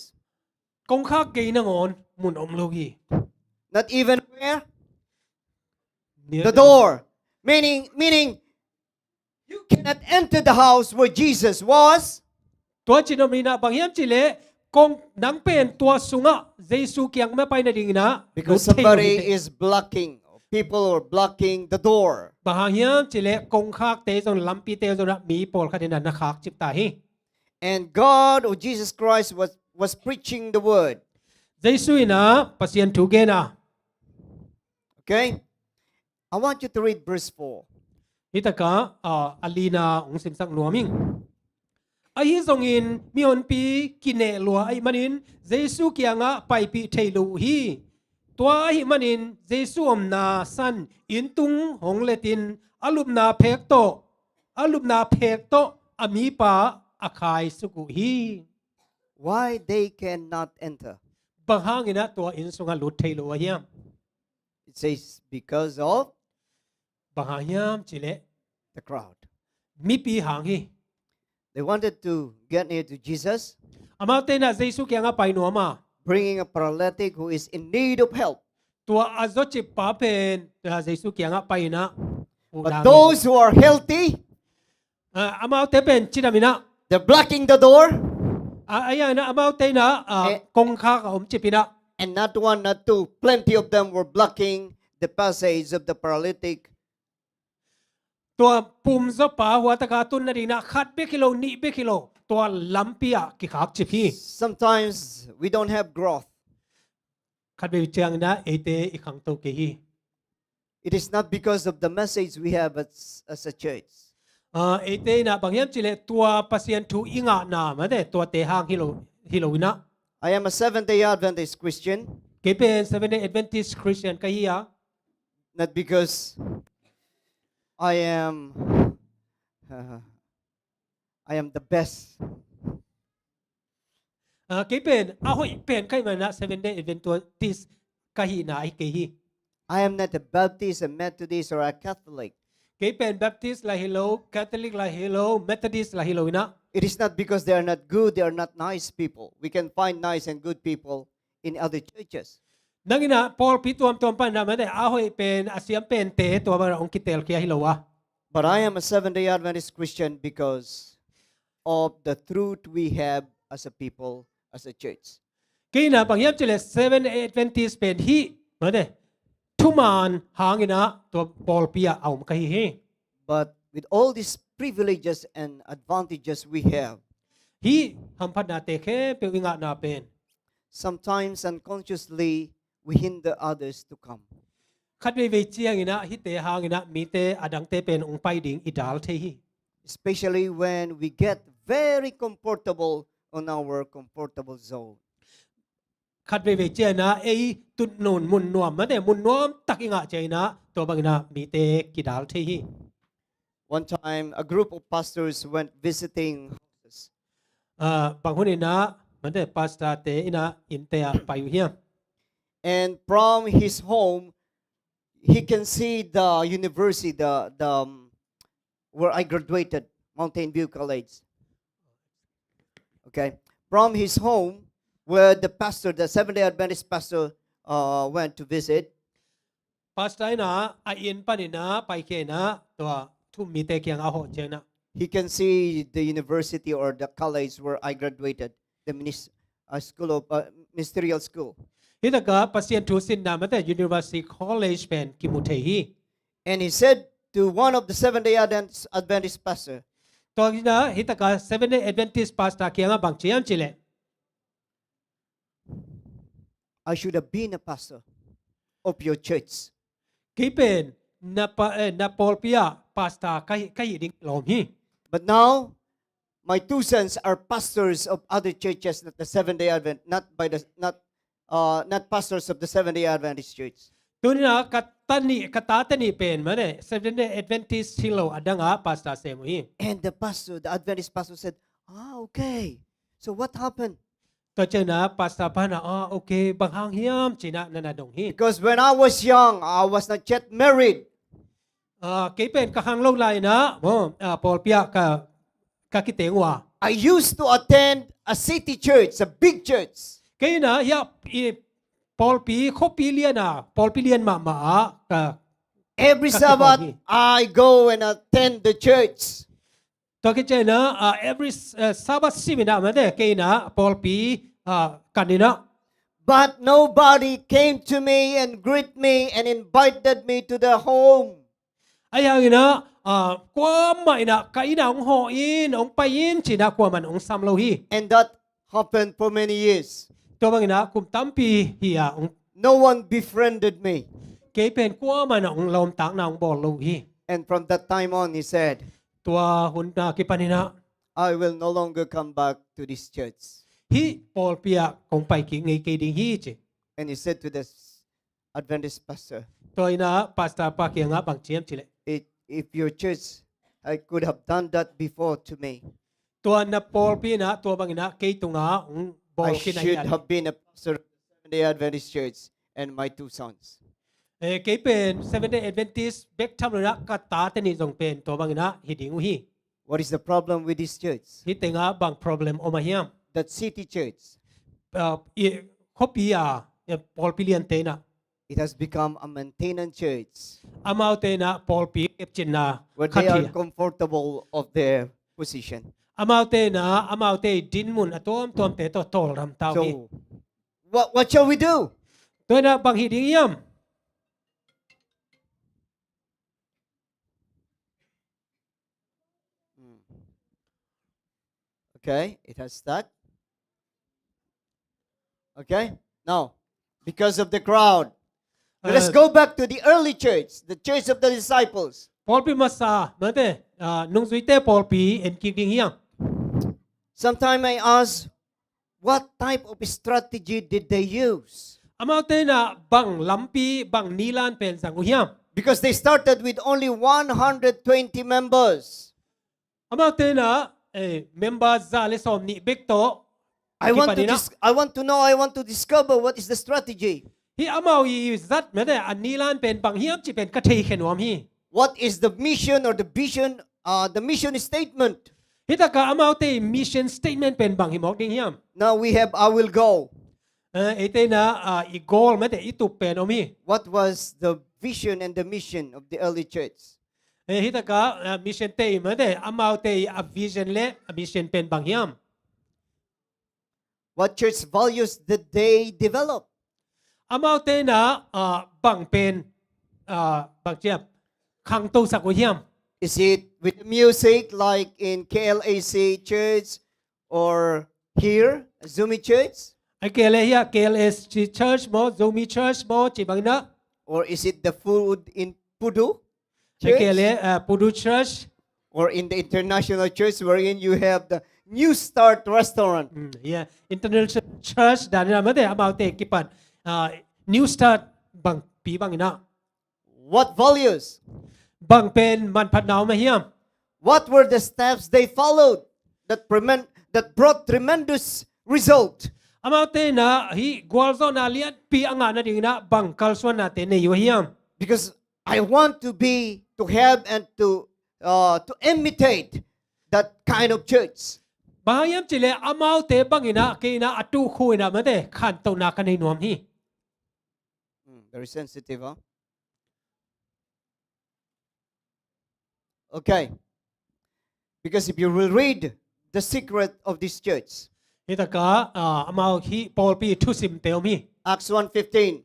กองข้าเกยนางอนมุนอมโลกี Not even where? Near The door. Meaning you cannot enter the house where Jesus was ตัวจินอมนีนะบางอย่างจิเลกองนังเป็นตัวสุงะเยซูเกียงไม่ไปนาดิงนะ because somebody is blocking. People are blocking the door. บางอย่างจิเลกองข้าเตจนลำปีเตจนมีปอลคดีนันนักขักจิบตาฮี And God or Jesus Christ was preaching the word. เยซูนะปัสยันถูกเกนะ Okay? I want you to read verse 4. ฮิตกะอลีนาองสิมสักนัวมิงไอ้ทรงอินมีอนปีกินเนลัวไอ้มันินเยซูเกียงะไปปีเทลูฮีตัวไอ้มันินเยซูอมนาสันอินตุงหงเลตินอลุมนาเพกโตอามีปาอาคายสุกุฮี Why they cannot enter? บางหางอินะตัวอินสุงาลุดเทลูเฮียม It says because of บางหางยามจิเล the crowd. มีปีหางฮี They wanted to get near to Jesus, อามาเตนะเยซูเกียงะไปนัวมา bringing a paralytic who is in need of help. ตัวอาจจะป้าเป็นเยซูเกียงะไปนะ But those who are healthy, อามาเตเป็นชิดามินะ they're blocking the door, ไอ้ยังนะอามาเตนะกงข้ากับผมจิปินะ and not one, not two. Plenty of them were blocking the passage of the paralytic. ตัวปุ่มซบป่าหัวตะกาตุนนาดีนะขัดเบกิโลนี่เบกิโลตัวลำปีอะกิขักจิพี Sometimes we don't have growth. ขัดเบกิเจียงนะเอเตอีขังโตเกฮี It is not because of the message we have as a church. เอเตนะบางอย่างจิเลตัวปัสยันทูอิงะนามาเดตัวเตหางฮิโลวินะ I am a Seventh-day Adventist Christian, เกเป็น Seventh-day Adventist Christian กะฮีอะ not because I am the best. เกเป็นหอยเป็นใครมานะ Seventh-day Adventist กะฮีนะไอเกฮี I am not a Baptist, a Methodist, or a Catholic. เกเป็น Baptist ละฮิโล Catholic ละฮิโล Methodist ละฮิโลวินะ It is not because they are not good, they are not nice people. We can find nice and good people in other churches. นังอินะพอลพิตัวมปันนะมาได้หอยเป็นอาเซียมเป็นเตตัวบาร์องกิเตลเคียฮิโลวะ But I am a Seventh-day Adventist Christian because of the truth we have as a people, as a church. กีนะบางอย่างจะเลย Seven-day Adventist เป็นฮีมาได้ทุมานหางอินะตัวพอลพิยาเอามกะฮี But with all these privileges and advantages we have, ฮีหัมพัดนาเตเคเป็นวิงะนาเป็น sometimes unconsciously we hinder others to come. คัดเวเจียงอินะฮิเตหางอินะมีเตอดังเตเป็นองไปดิงอิดาลเทฮี especially when we get very comfortable on our comfortable zone. คัดเวเจนะเอตุนนุนมุนนวมมันแต่มุนนวมตักอิงะเจนะตัวบางนะมีเตกิดาลที่ One time, a group of pastors went visiting houses. บางคนนี่นะมันแต่ปาสตาเตอินะอินเตะไปอยู่เฮีย And from his home, he can see the university, where I graduated, Mountain View College. Okay, from his home, where the pastor, the Seventh-day Adventist pastor, went to visit. ปาสตานะไออินปานินะไปเคนะตัวทุ่มมีเตเกียงอาโหเจนะ He can see the university or the college where I graduated, the school of ministerial school. ฮิตกะปัสเซียนทูสินนะมันแต่ University College เป็นกิมุเทฮี And he said to one of the Seventh-day Adventist pastor, ตัวนี้นะฮิตกะ Seventh-day Adventist pastor เกียงบางเจียมจิเล I should have been a pastor of your church. กี่เป็นนาปอลเปียปาสตาใกล้ดิ่งลมฮี But now, my two sons are pastors of other churches, not the Seventh-day Advent, not pastors of the Seventh-day Adventist Church. ตัวนี้นะกัตาตนีเป็นมาเนี่ย Seventh-day Adventist ที่เราอดังอาปาสตาเซมุฮี And the Adventist pastor said, okay. So what happened? ตัวเจ้านะปาสตาพานะโอเคบางห้างเฮียมจีนะนันดงฮี Because when I was young, I was not yet married. กี่เป็นกะหังลงไลนะปอลเปียกะกิเตงว่า I used to attend a city church, a big church. กี่นะยาปอลปีคบปีเลียนะปอลปีเลียนมากะ Every Sabbath, I go and attend the church. ตัวกี่เจ้านะ every Sabbath สิมินะมันเด้กี่นะปอลปีกันนี่นะ But nobody came to me and greet me and invited me to their home. ไอ้ยังนะความหมายนะกายนะองหออินองไปอินจีนะความมันองซ้ำโลหี And that happened for many years. ตัวบางนะคุมตั้มปีเฮียอง No one befriended me. เกเป็นความมันองลมตักนะองบอลโลหี And from that time on, he said, ตัวหุ่นกิปานินะ I will no longer come back to this church. ฮีปอลเปียคงไปกิไงเกดิฮีจี And he said to the Adventist pastor, ตัวนะปาสตาปาเกียงะบางเจียมจิเล if your church, I could have done that before to me. ตัวนะปอลปีนะตัวบางนะเกยตุงะองบอล I กินไง should have been a pastor of the Seventh-day Adventist Church and my two sons. เกเป็น Seventh-day Adventist เบกทำเลยนะกัตตาเตนิจงเป็นตัวบางนะฮิดิงฮี What is the problem with this church? ฮิเตงะบาง problem ออกมาเฮียม That city church, คบปีปอลปีเลียนเตนะ it has become a maintenance church อามาเตนะปอลปีเอฟจินนา where ขัด they เที are comfortable of their position. อามาเตนะอามาเตดินมุนตัวมเตโตรำเตาฮี So, what shall we do? ตัวนะบางฮิดิงยม Okay, it has stuck. Okay, now, because of the crowd, let us go back to the early church, the church of the disciples. ปอลปีมาซาเมื่อเตนุ่งสุยเตปอลปีเอ็นกิดิงยม Sometimes I ask, what type of strategy did they use? อามาเตนะบางลำปีบางนีลานเป็นสังกุยม Because they started with only 120 members. อามาเตนะเมมเบอร์ซาเลสอมนี่เบกโต I want to discover what is the strategy. ฮีอามาอีซัดเมื่อเตอันนีลานเป็นบางเฮียมจีเป็นกระเทยเขนวมฮี What is the mission or the vision, the mission statement? ฮิตากาอามาเตมิชชั่นสเตทเมนต์เป็นบางฮิมอกดิงเฮียม Now we have I will go. เตนะอีโกลเมื่อเตอีตุเป็นอมี What was the vision and the mission of the early church? ฮิตากามิชชั่นเตเมื่อเตอามาเตอวิชั่นเละมิชชั่นเป็นบางเฮียม What church values did they develop? อามาเตนะบางเป็นบางเจ็บขังตูสักวิเฮียม Is it with music like in KLAC church or here, Zomi church? ไอเกลเฮียเกลเอสเชิร์ชโมโซมีเชิร์ชโมจีบังนะ Or is it the food in Pudu ไอเกล church? ปูดูเชิร์ช or in the international church wherein you have the New Start restaurant. Yeah international church dan na mate amau te kipan new start bang pi bang ina What values? bang pen man phat naw ma hiam What were the steps they followed that brought tremendous result? amau te na hi gwal zo na liat pi anga na ding na bang kal swan na te ne yo hiam Because I want to have and to imitate that kind of church. bahayam chile amau te bang ina ke ina atu khu ina mate khan to na kan nei nuam hi Very sensitive, huh? Okay. Because if you will read the secret of this church, hi ta ka amau hi pol pi thu sim te mi Acts 1:15,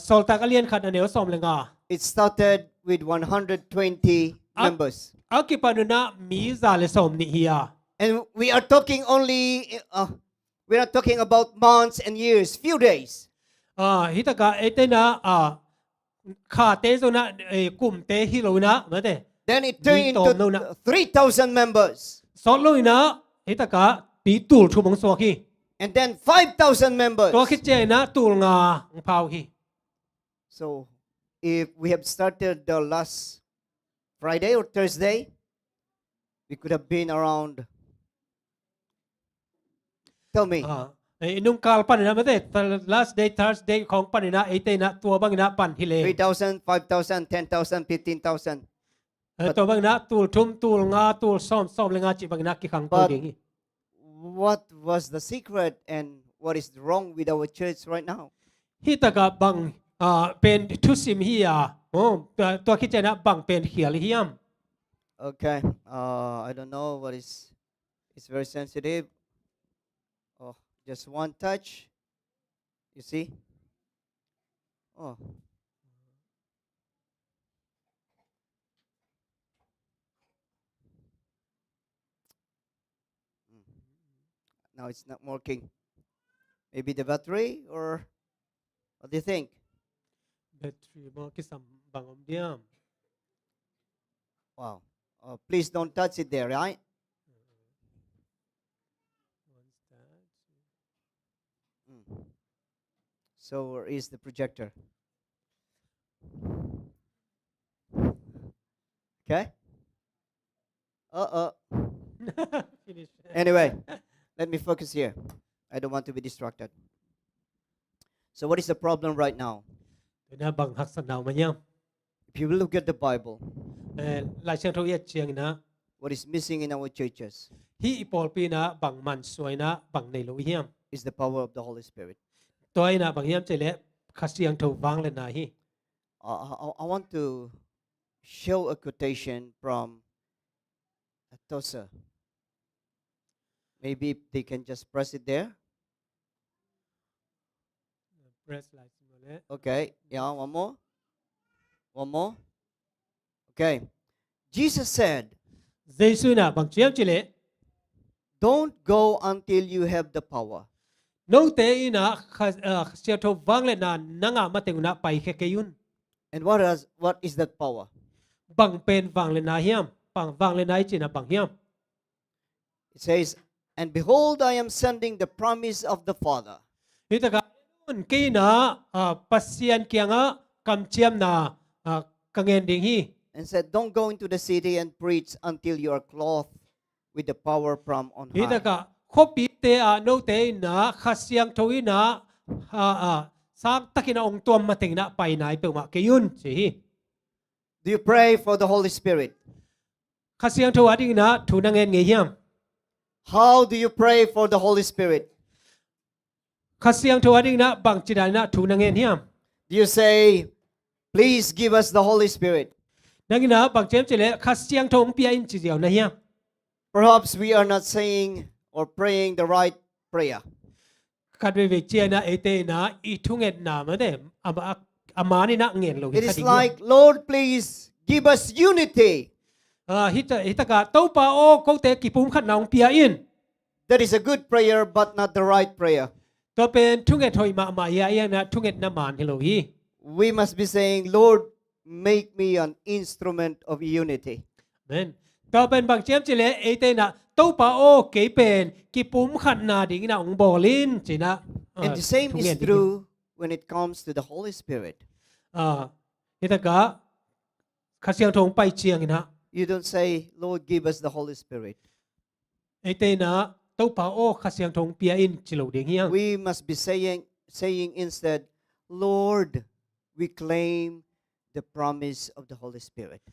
sol ta ka lian khat na neo som lenga it started with 120 members. akipanuna mi za le som ni hiya And we are talking we're not talking about months and years, few days. hi ta ka etena kha te zo na kum te hi lo na mate Then it turned Dito, no, into na. 3,000 members. so lo ina hi ta ka pi tul thu mong so ki And then 5,000 members. to khit che na tul nga ng pau hi So if we have started the last Friday or Thursday, we could have been around. Tell me. nung kal pan na mate last day Thursday khong pan na etena tua bang na pan hi le 3,000, 5,000, 10,000, 15,000. to bang na tul thum tul nga tul som lenga chi bang na ki khang to But ding hi what was the secret and what is wrong with our church right now? hi ta ka bang pen thu sim hi ya to khit che na bang pen khial hi am Okay. I don't know what is. It's very sensitive. Oh, just one touch. You see? Oh. Now it's not working. Maybe the battery, or what do you think? battery mo ki sam bang om diam Wow. Please don't touch it there, right? So where is the projector? Okay. finish Anyway, let me focus here. I don't want to be distracted. So what is the problem right now? na bang hak san naw ma yam If you will look at the Bible, lai chang tho yet chiang na what is missing in our churches hi ipol pi na bang man suai na bang nei lo hiam is the power of the Holy Spirit. toy na bang hiam chele khasiang tho wang le na hi I want to show a quotation from Tosa. Maybe if they can just press it there. press like simole Okay, yeah, one more. One more. Okay. Jesus said, jesu na bang chiam chile don't go until you have the power. no te ina khasiang tho wang le na nanga mateng na pai khe ke yun And what is that power? bang pen wang le na hiam bang wang le na chi na bang hiam It says, and behold, I am sending the promise of the Father. hi ta ka un ke na pasian kianga kam chiam na kangen ding hi And said, don't go into the city and preach until you are clothed with the power from on hi ta high. ka khopi te no te na khasiang tho ina sang takina ong tuam mateng na pai nai pe ma ke yun chi hi Do you pray for the Holy Spirit? khasiang tho ading na thu na ngen nge hiam How do you pray for the Holy Spirit? khasiang tho ading na bang chidan na thu na ngen hiam Do you say, please give us the Holy Spirit? nangina bang chem chele khasiang tho ong pia in chi diaw na hiam Perhaps we are not saying or praying the right prayer. khat ve ve chia na ete na I thu nget na ma de ama ni na ngen lo hi It is khading like, Lord, please give us unity. hita ka to pa o ko te ki pum khat na ong pia in That is a good prayer, but not the right prayer. to pen thu nget thoi ma ya ya na thu nget na man hi lo hi We must be saying, Lord, make me an instrument of unity. men ตัวเป็นบางเจียมจิเลเอเตนะเต้าป่าโอเกเป็นกิปุ่มขัดนาดิ่งนะองบอลินจีนะ And the same is true when it comes to the Holy Spirit. นี่ตะกะข้าเสียงทงไปเชียงนะ You don't say, Lord, give us the Holy Spirit. เอเตนะเต้าป่าโอข้าเสียงทงเปียอินจิโลเดียงเฮียง We must be saying instead, Lord, we claim the promise of the Holy Spirit.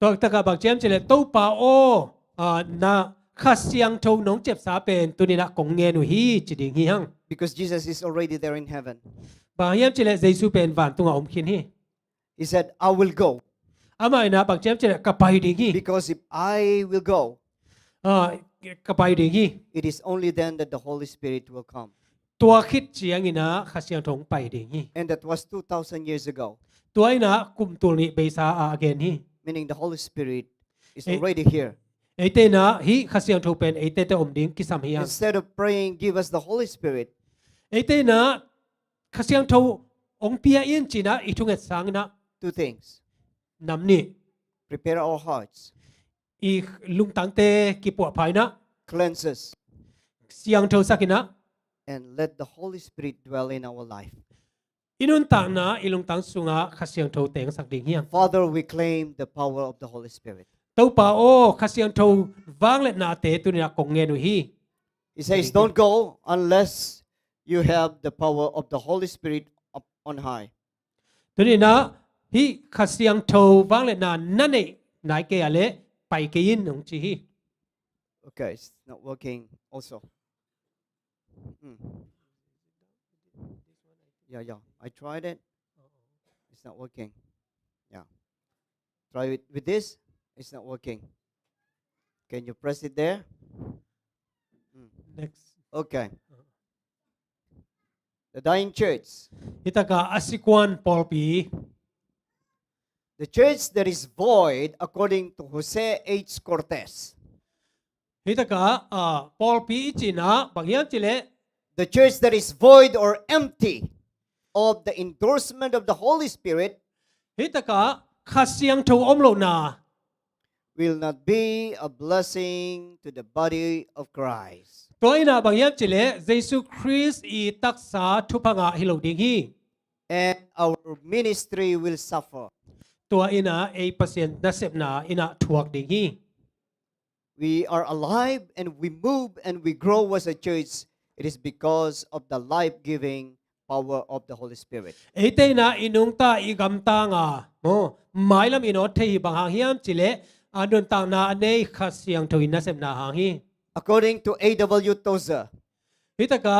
ตัวตะกะบางเจียมจิเลเต้าป่าโอนะข้าเสียงทงน้องเจ็บสาเป็นตัวนี้นะกงเงินฮีจิดิ่งเฮียง Because Jesus is already there in heaven. บางเยี่ยมจิเลเยซูเป็นวันตุงอมคินฮี He said, I will go. อามาอินะบางเจียมจิเลกับไปดิ่งฮี Because if I will go, กับไปดิ่งฮี it is only then that the Holy Spirit will come. ตัวคิดเจียงอินะข้าเสียงทงไปดิ่งฮี And that was 2,000 years ago. ตัวอินะกุมตัวนี้เบสาอาเกนฮี Meaning the Holy Spirit is already here. เอเตนะฮีข้าเสียงทงเป็นเอเตอมดิ่งกิสามฮียัง Instead of praying, give us the Holy Spirit, เอเตนะข้าเสียงทงองเปียอินจีนะอีทุงเอสังนะ two things. นำนี่ Prepare our hearts, อีลุงตังเตกิปวดภายนะ cleanse us, เสียงทงสักนะ and let the Holy Spirit dwell in our life. อินุนตังนะอีลุงตังสุงะข้าเสียงทงเต็งสักดิ่งฮียัง Father, we claim the power of the Holy Spirit. ตัวป่าโอข้าเสียงทงวางเล็ดนาเตตัวนี้นะกงเงินฮี He says, don't go unless you have the power of the Holy Spirit up on high. ตัวนี้นะฮีข้าเสียงทงวางเล็ดนานั่นเองนายเกยเลไปเกยินของจีฮี Okay, it's not working also. Yeah. I tried it. It's not working. Yeah. Try it with this. It's not working. Can you press it there? next Okay. The dying church. ฮิตากาอสิกวนปอลปี The church that is void according to Jose H. Cortez. ฮิตากาปอลปีจีนะบางอย่างจิเล The church that is void or empty of the endorsement of the Holy Spirit ฮิตากาข้าเสียงทงอมโลนา will not be a blessing to the body of Christ. ตัวอินะบางอย่างจิเลเยซูคริสต์อีตักษาทุพงะฮิโลดิงฮี And our ministry will suffer. ตัวอินะเอเปอร์เซ็นต์นัสเซบนาอินะทวกดิงฮี We are alive and we move and we grow as a church. It is because of the life-giving power of the Holy Spirit. เอเตนะอินุงตาอีกัมตางาโมหมายลำอินอเทหิบางหางเฮียมจิเลอันดนตางนาเนยข้าเสียงทวินนัสเซบนาหางฮี According to A.W. Tozer, ฮิตากา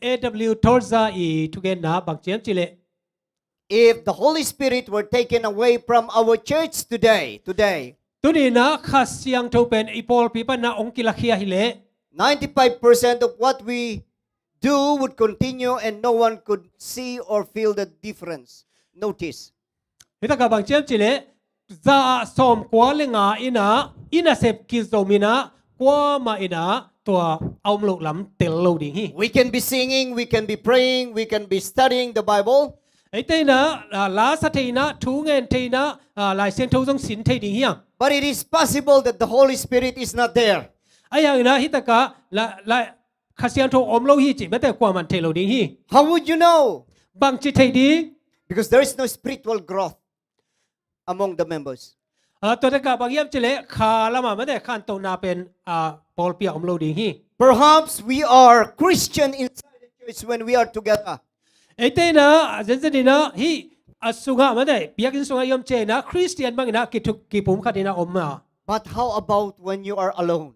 AW ทอร์ซาอีทุกเกนนาบางเจียมจิเล if the Holy Spirit were taken away from our church today, ตัวนี้นะข้าเสียงทเป็นอีพอลปีปนาองกิลาเคียฮิเล 95% of what we do would continue and no one could see or feel the difference. Notice. ฮิตากาบางเจียมจิเลจะสมกว่าเลงาอินาเซบกิโซมินะกว่ามาอินาตัวเอามลุกลำเตลโลดิงฮี We can be singing, we can be praying, we can be studying the Bible. ไอ้เตนะลาสเทนะทูเงินเทนะลายเสียงทูจงสินเทดิงฮี But it is possible that the Holy Spirit is not there. ไอ้อย่างนะฮิตากาละข้าเสียงทูอมโลฮีจิไม่แต่กว่ามันเทโลดิงฮี How would you know? บางจิเทดี Because there is no spiritual growth among the members. ตัวตะกาบางเยี่ยมจิเลขาละมาไม่แต่ขันตนาเป็นปอลเปียอมโลดิงฮี Perhaps we are Christian inside the church when we are together. ไอ้เตนะเจนสินะฮีสุงะไม่ได้เปียกินสุงะยอมเจนะคริสเตียนบางนะกิปุ่มขัดนะอมมา But how about when you are alone?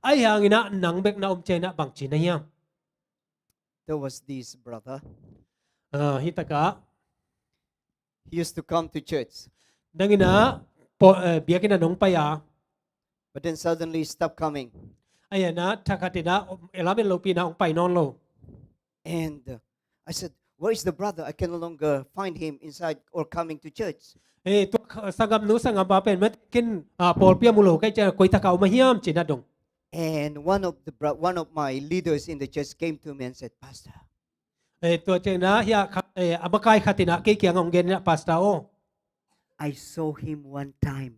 ไอ้อย่างนี้นะหนังเบกนะอมเจนะบางจีนะยัง There was this brother. ฮิตากะ He used to come to church, ดังนะเบียกินนะน้องไปอ่ะ but then suddenly stopped coming. ไอ้นะถ้าขัดนะเอลาเป็นโลปีนะองไปนอนโล And I said, where is the brother? I can no longer find him inside or coming to church. ตัวสังกัมนุสังกัมบาเป็นมันกินปอลเปียมุโลใกล้จะคุยตะเกามาเฮียมจีนะดง And one of my leaders in the church came to me and said, Pastor, ตัวเจนะเฮียอาบกายขัดนะเกี่ยงองเกนนะปาสตาโอ I saw him one time.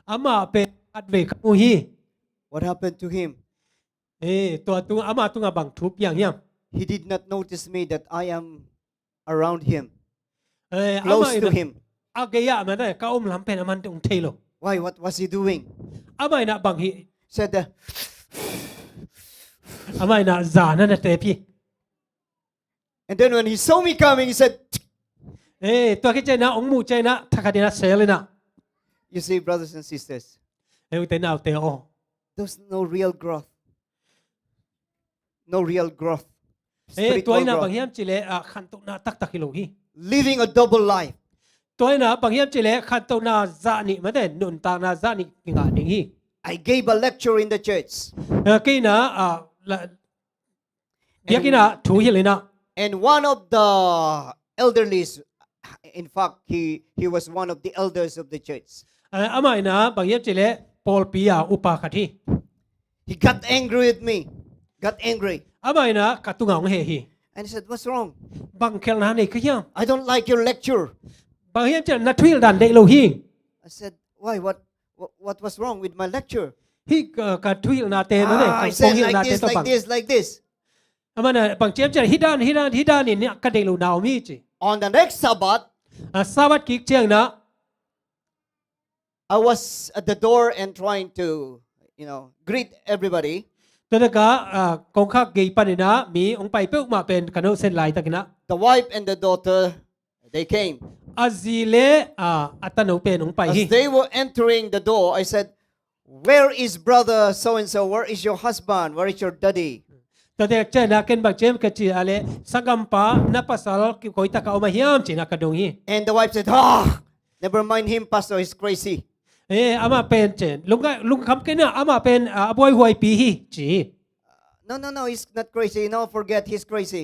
อามาเป็น คัดเวขมูฮี What happened to him? ตัวตุงอามาตุงอาบังทุบอย่างเงี้ย He did not notice me that I am around him, อามา close to him. อาเกียมันได้ก้าลำเป็นอามันตรงเทโล Why? What was he doing? อามาบังฮี Said, อามาจานั่นเตพี่ and then when he saw me coming, he said, ตัวคิดใจนะองมูใจนะทักดินะเซเลยนะ you see, brothers and sisters, อุตนาอุตโอ there's no real growth. No real growth. ตัว Spiritual นะบาง growth. ยามจิเลขันตุนาตักตักกิโลฮี Living a double life. ตัวนะบางยามจิเลขันตุนาจานี่มันได้นุนตานาจานี่งาดิงฮี I gave a lecture in the church. กีนะเบียกินะถูฮิเลยนะ And one of the elderlies, in fact, he was one of the elders of the church. อามานะบางยามจิเลปอลปียาอุปาคติ He got angry with me. Got angry. อามานะกัตุงองเฮฮี And he said, what's wrong? บางเคลนานี่คือยัง I don't like your lecture. บางยามจะนัทวิลดันเดโลฮี I said, why? What was wrong with my lecture? ฮีกัทวิลนาเตนั่นเอง I คง said ฮิลนา like เต this, ตัวบั like ง this, like this. อามานะบางเจียมจะฮิดานนี่เนี่ยกัดเดโลนาวมีจี On the next Sabbath, สวัสดีเจียงนะ I was at the door and trying to, greet everybody. ตัวนั้นก็กองข้าเกย์ปันนะมีองไปเปิลมาเป็นขนมเส้นลายตะกินะ The wife and the daughter, they came. อาซีเลอัตโนเป็นองไปฮี As they were entering the door, I said, where is brother so-and-so? Where is your husband? Where is your daddy? ตัวเด็กเจนะเกันบักเจมกจีอะไรสังกัมปานับภาษาคิโกยตะกเอามาเฮียมจีนักกระดงฮี And the wife said, never mind him, pastor, he's crazy. อามาเป็นเจนลุงคำกันนะอามาเป็นบอยหวยปีฮีจี No, he's not crazy. No, forget he's crazy.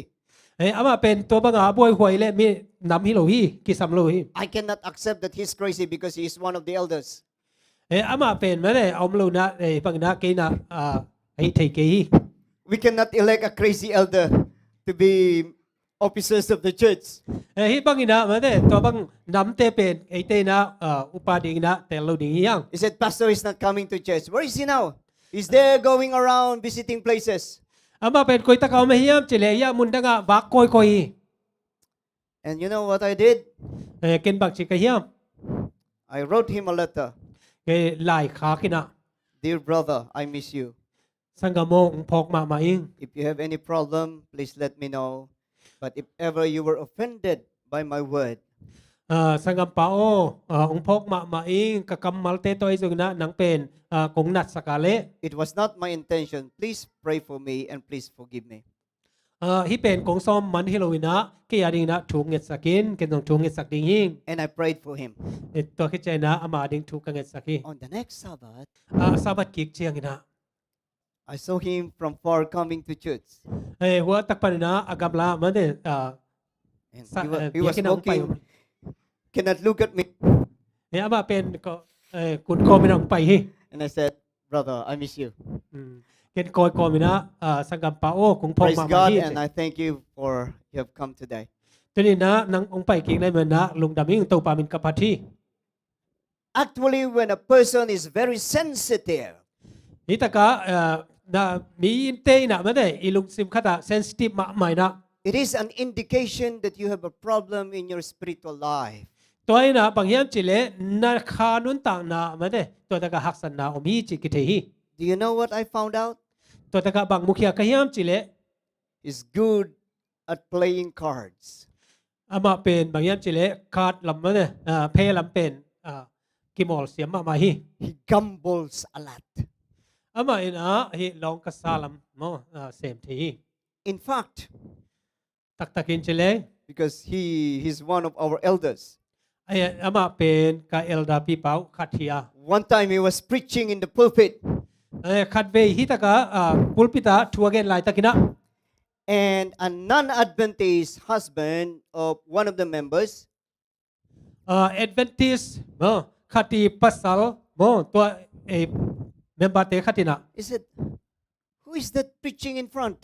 อามาเป็นตัวบังอาบอยหวยและมีนำฮิโลฮีกิซัมโลฮี I cannot accept that he's crazy because he is one of the elders. อามาเป็นไม่ได้เอามาลูนะบังนะเกนะไอ้เทเกฮี We cannot elect a crazy elder to be officers of the church. ฮิบังอินะไม่ได้ตัวบังนำเตเป็นไอ้เตนะอุปาดิงนะแต่เราดิงยัง He said, pastor is not coming to church. Where is he now? He's there going around visiting places. อามาเป็นคุยตะกเอามาเฮียมจิเลยยามุนดังอ่ะวักคอย And you know what I did? เกินบักจิกะเฮียม I wrote him a letter. เกไล่ขากินะ Dear brother, I miss you. สังกโมงพกมาอิง If you have any problem, please let me know. But if ever you were offended by my word, สังกัมปาโอองพกมาอิงกะกำมัลเตตัวไอซุกนะนังเป็นกงนัดสกาเล it was not my intention. Please pray for me and please forgive me. ฮิเป็นกงซอมมันฮิโลวินะกิยาดิงนะถูกเงสกินเกนต้องถูกเงสักดิงหิง And I prayed for him. ตัวคิดใจนะอามาดิงถูกเงสักฮี On the next Sabbath, สาบัดกิกเชียงนะ I saw him from far coming to church. หัวตักปันนะอากาบลามันเด And he was walking, cannot look at me. อามาเป็นก็กุนโกมินองไปฮี And I said, brother, I miss you. เกินโกยโกมินะสังกัมปาโอคงพก Praise มา God ฮี and I thank you for you have come today. ตัวนี้นะนังองไปกิกได้เหมือนนะลุงดำยิ่งตัวปามินกับพัทธี Actually, when a person is very sensitive, นี่ตะกะนะมีอินเตนะมันได้อีลุงซิมคาตาเซนซิทีฟมาใหม่นะ it is an indication that you have a problem in your spiritual life. ตัวนี้นะบางอย่างจิเลนาคานุนต่างนะมันได้ตัวตะกะหักสันนะอมีจิกิเทฮี Do you know what I found out? ตัวตะกะบางมุขยากะยามจิเล He's good at playing cards. อามาเป็นบางอย่างจิเลคาดลำมันได้เพลำเป็นกิมอลเสียมมาฮี He gambles a lot. อามาเอ็นะฮีลองกะซาลัมโมเซมที In fact, ตักตะกินจิเล because he's one of our elders. อามาเป็นกาเอลดาปีเปาคัตเทีย One time he was preaching in the pulpit, คัดเวฮิตะกะปุลปิตาทัวเกนไลตะกินะ and a non-Adventist husband of one of the members Adventist คัติปัสสัลตัวเมมเบอร์เตคัตินะ he said, who is that preaching in front?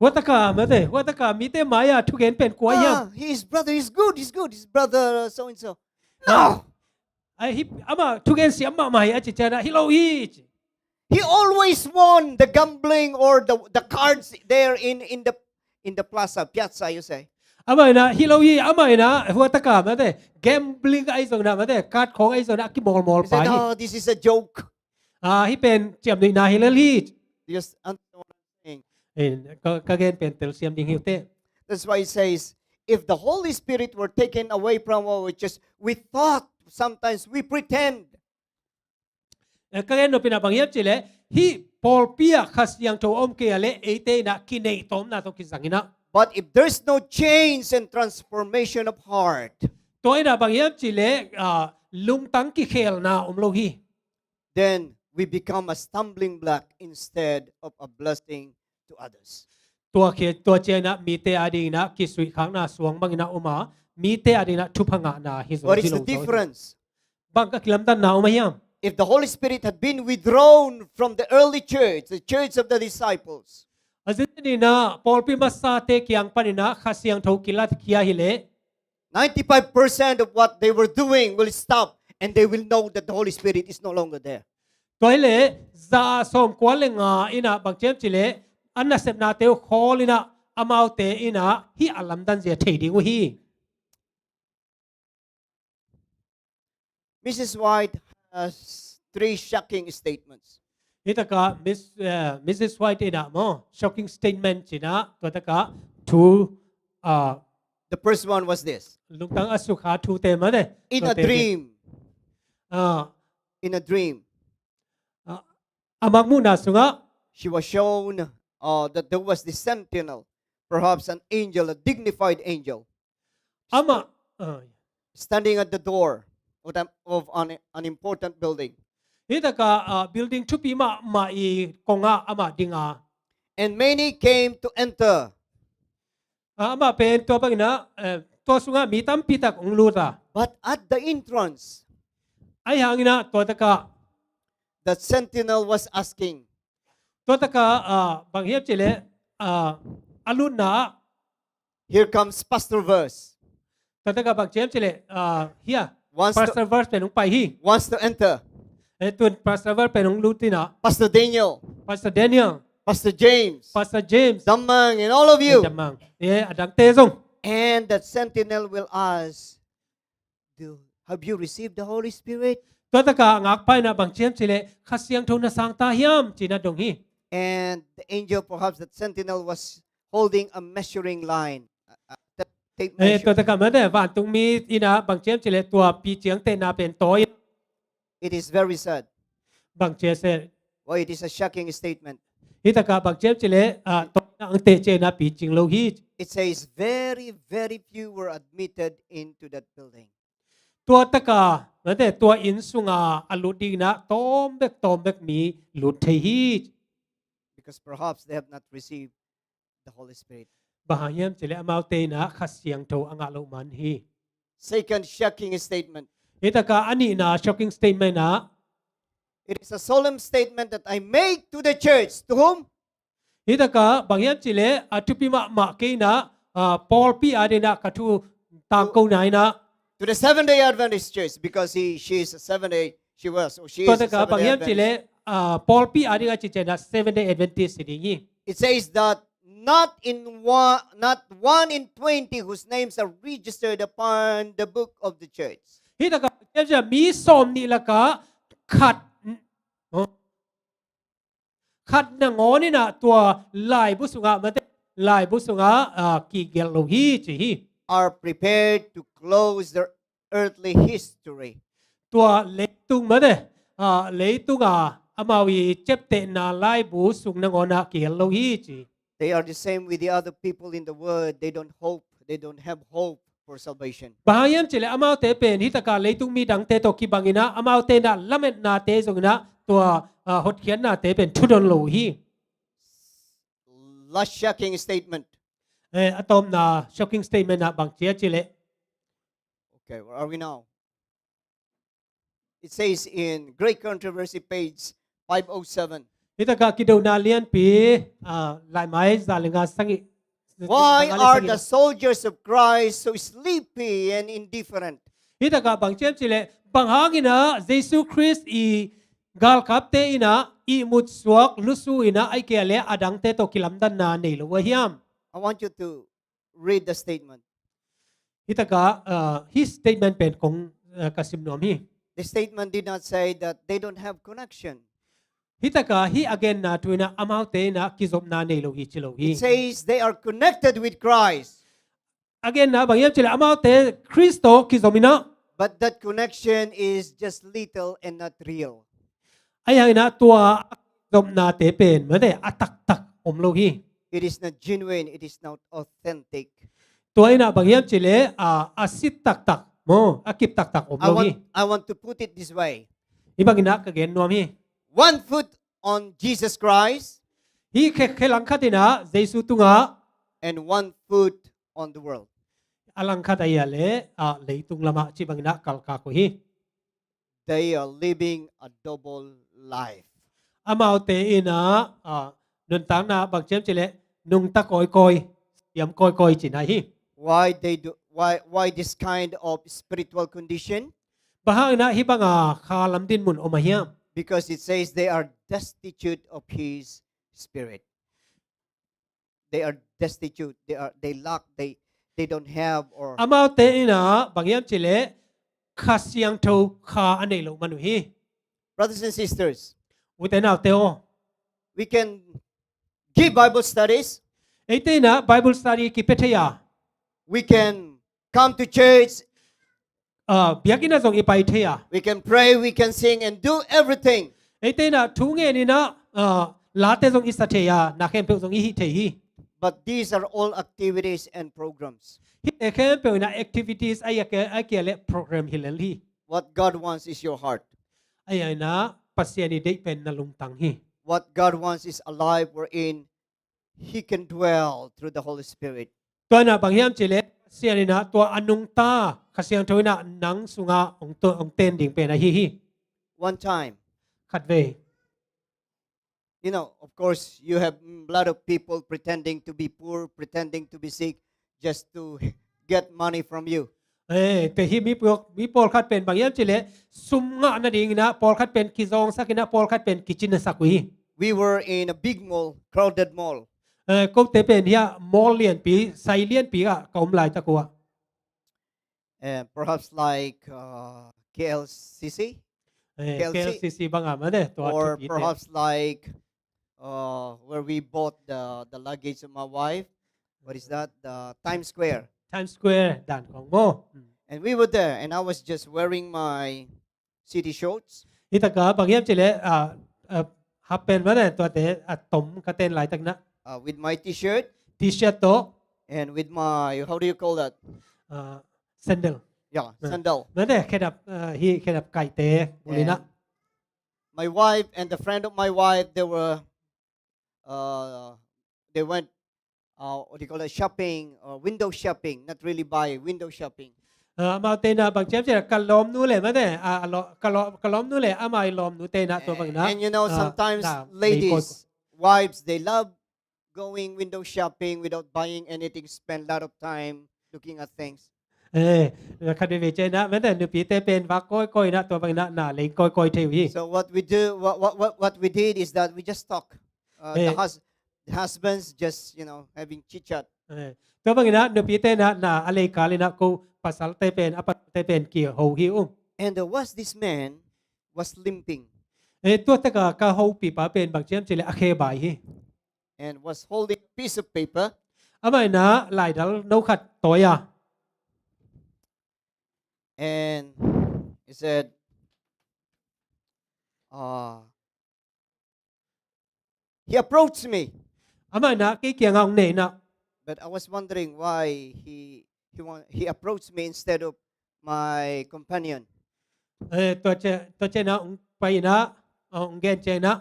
วัตกาเมื่อเดวัตกามีเตมายาทุกเห็นเป็นกวยยัง His brother is good, he's brother so and so. No, ai hi ama thugen si amma mai a chi chana hilo hi He always won the gambling or the cards there in the plaza, piazza, you say. ama na hilo hi ama na hu ta ka ma de gambling ai zong na ma de card khong ai zong na ki mol mol He pa said, hi oh, this is a joke. hi pen chiam ni na hilal hi Just understand what I'm saying. ka gen pen tel siam ding hiu te That's why he says, if the Holy Spirit were taken away from our church, we thought sometimes we pretend. ka gen no pina bang hiap chi le hi pol pia khas yang to om ke ale e te na ki nei tom na to ki sangina But if there's no change and transformation of heart, toy na bang hiap chi le lung tang ki khel na om lo hi then we become a stumbling block instead of a blessing to others. ตัวเขียตัวเจนะมีเตอดีนะกิสุยขังนาสวงบางนาอุมามีเตอดีนะทุพังนาฮิโซ What is the difference? บางก็คิลำตันนาอุมายัง If the Holy Spirit had been withdrawn from the early church, the church of the disciples, อาจารย์นี่นะปอลปิมาซาเตกิยังปนินะขัสยังทุกิลัดขียาฮิเล 95% of what they were doing will stop and they will know that the Holy Spirit is no longer there. ตัวเลซาสมกวาเลงาอินะบางเจมจิเลอันนั้นเสพนาเตวคอลินะอามาวเตอินะฮิอัลลัมดันเสียเทดิงวฮี Mrs. White has 3 shocking statements. นี่ตะกะมิสซิสไวท์เอ็นะมอ shocking statement จินะตัวตะกะทูThe first one was this. ลุงตังอสุขาทูเตมาเด In a dream, อ่า in a dream, อามักมุนาสุงะ she was shown that there was the sentinel, perhaps an angel, a dignified angel, อามา standing at the door of an important building. นี่ตะกะbuilding ทุปีมาอีกงะอามาดิงา And many came to enter. อามาเป็นตัวปังนะตัวสุงะมีตั้มปีตักองลูตา But at the entrance, ไอ้หางนะตัวตะกะ the sentinel was asking, ตัวตะกะบางเฮียบจิเลอาลุนนะ here comes Pastor Verse, ตัวตะกะบางเจมจิเลเฮีย wants pastor verse เป็นองไปฮี wants to enter. ตัว pastor verse เป็นองลูตินะ Pastor Daniel, pastor Daniel Pastor James, pastor James Damang, and all of you. จำมังอดังเตซง And that sentinel will ask, have you received the Holy Spirit? ตัวตะกะงักไปนะบางเจมจิเลขัดเสียงโทนสังตาฮิมจีนะดงฮี And the angel, perhaps that sentinel was holding a measuring line. Tape ตัว measure. ตะกะมาแต่วันตรงมีอีนะบางเจมจิเลตัวปีเจียงเตนาเป็นตัว It is very sad. บางเจเซ Well, it is a shocking statement. อีตะกะบางเจมจิเลตัวอังเตเจนะปีจิงโลฮี It says very, very few were admitted into that building. ตัวตะกะมาแต่ตัวอินสุงาอลุดีนะตอมเบกมีหลุดเทฮี Because perhaps they have not received the Holy Spirit. บางเฮียมจิเลอมาเตนะขัดเสียงโทอังอาโลมันฮี Second shocking statement. อีตะกะอันนี้นะ shocking statement นะ It is a solemn statement that I make to the church. To whom? อีตะกะบางเฮียมจิเลทุปิมาเกนะปอลปีอาเดนะกะทูตางกูไหนนะ To the Seventh-day Adventist church, because she is a Seventh-day, she was, or she ตัว is ตะ a กะบาง Seventh-day เฮียมจิเล Adventist. ปอลปีอาเดนะจิเจนะ 7-day Adventist สิดี It says that not one in 20 whose names are registered upon the book of the church. อีตะกะจะมีสมนี่ละกะขัดนงอนี่นะตัวลายบุสุงะมันลายบุสุงะกีเกลโลฮีจีฮี Are prepared to close their earthly history. ตัวเลตุงมันเลตุงอามาวีเจ็บเตนาลายบุสุงนงอนะเกลโลฮีจี They are the same with the other people in the world. They don't have hope for salvation. บางยามเจเลอามาเตเป็นฮิตกาเลตุงมีดังเตตกิบังอินะอามาเตนะละเมนาเตสงนะตัวหดเขียนนาเตเป็นทุดนโลฮี Last shocking statement. อะตอมนา shocking statement นะบางเจียเจเล Okay, where are we now? It says in Great Controversy, page 507. ฮิตกากิดูนาเลียนปีหลายไม้ซาลิงาสัง Why are the soldiers of Christ so sleepy and indifferent? hi ta ka bang chem chile bang hangina Jesus Christ i gal kap te ina i mut suak lusu ina ai ke le adang te to kilam dan na nei lo wa hiam I want you to read the statement. hi ta ka his statement pen kong kasim nom hi The statement did not say that they don't have connection. hi ta ka hi again na tuina amau te na kizop na nei lo hi chilo hi It says they are connected with Christ, again na bang yam chile amau te Kristo kizomina but that connection is just little and not real. ai hai na tua zom na te pen ma de atak tak om lo hi It is not genuine, it is not authentic. tua ina bang yam chile asit tak tak mo akip tak tak om lo hi I want to put it this way. ibang ina ka gen nom hi One foot on Jesus Christ hi khelang khatina Jesu tunga and one foot on the world. alang khat ai le leitung lama chi bang ina kal ka ko hi They are living a double life. amau te ina nun tang na bang chem chile nung ta koi koi yam koi koi chi na hi Why this kind of spiritual condition? bahang na hi banga khalam din mun omahiam Because it says they are destitute of his spirit. They are destitute. They lack, they don't have or amau te ina bang yam chile khasyang tho kha anei lo manu hi brothers and sisters, uten au te o we can give Bible studies. ete na bible study ki petheya We can come to church. biakina zong ipai theya We can pray. We can sing and do everything. ete na thu nge ni na la te zong isa theya na khem pe zong hi the hi But these are all activities and programs. hi te khem pe na activities ai ke le program hilen hi What God wants is your heart. ai na pasiani de pen na lungtang hi What God wants is a life wherein He can dwell through the Holy Spirit. to na bang hiam chile siani na to anung ta khasyang tho na nang sunga ong ten ding pe na hi One time, khat ve of course, you have a lot of people pretending to be poor, pretending to be sick, just to get money from you. แต่ที่มีปอลคัดเป็นบางอย่างจิเลซุมงะนั่นเองนะปอลคัดเป็นกิจองสักนะปอลคัดเป็นกิจนสักวิ We were in a big mall, crowded mall. ก็แต่เป็นที่มอลเลียนปีไซเลียนปีก็กำไรตะกัว Perhaps like KLCC, เคลซีซีบางอ่ะมันเด้ตัว or จุด perhaps like where we bought the luggage of my wife. What is that? The Times Square. ไทม์สแควร์ด่านของโม And we were there, and I was just wearing my city shorts ที่ตะกาบางอย่างจิเลฮับเป็นมันเด้ตัวเตะตมกระเตนหลายตักนะ with my T-shirt ทีเชิร์ตโต and with my, how do you call that? เซนเดล Yeah, sandal. มันเด้แค่ดับฮีแค่ดับไก่เตะบุรีนะ My wife and the friend of my wife, they went, what do you call it, shopping, window shopping, not really buy, window shopping. มาเตนะบางเจ้าจะกันล้อมนู้นเลยมั้ยเนี่ยกันล้อมนู้นเลยอามาล้อมนู้นเตนะตัวบางนะ And sometimes ladies, wives, they love going window shopping without buying anything, spend a lot of time looking at things. คันเดวิเจนะแม้แต่หนูปีเตเป็นวักก้อยนะตัวบางนะน่ะเลยก้อยเทวี So what we did is that we just talk. The husbands just, having chit chat. ตัวบางนะหนูปีเตนะน่ะอะไรกาเลยนะกูภาษาเตเป็นอปัตเตเป็นเกี่ยวหูหิว And this man was limping ตัวตะกะหูปีปาเป็นบางเจ้าจิเลอเคบาย and was holding a piece of paper. อามานะหลายดอลโนขัดตัวยา And he said, he approached me, อามานะกี่เกี่ยงเอาเนี่ยนะ but I was wondering why he approached me instead of my companion. ตัวเจนะไปนะองเกนเจนะ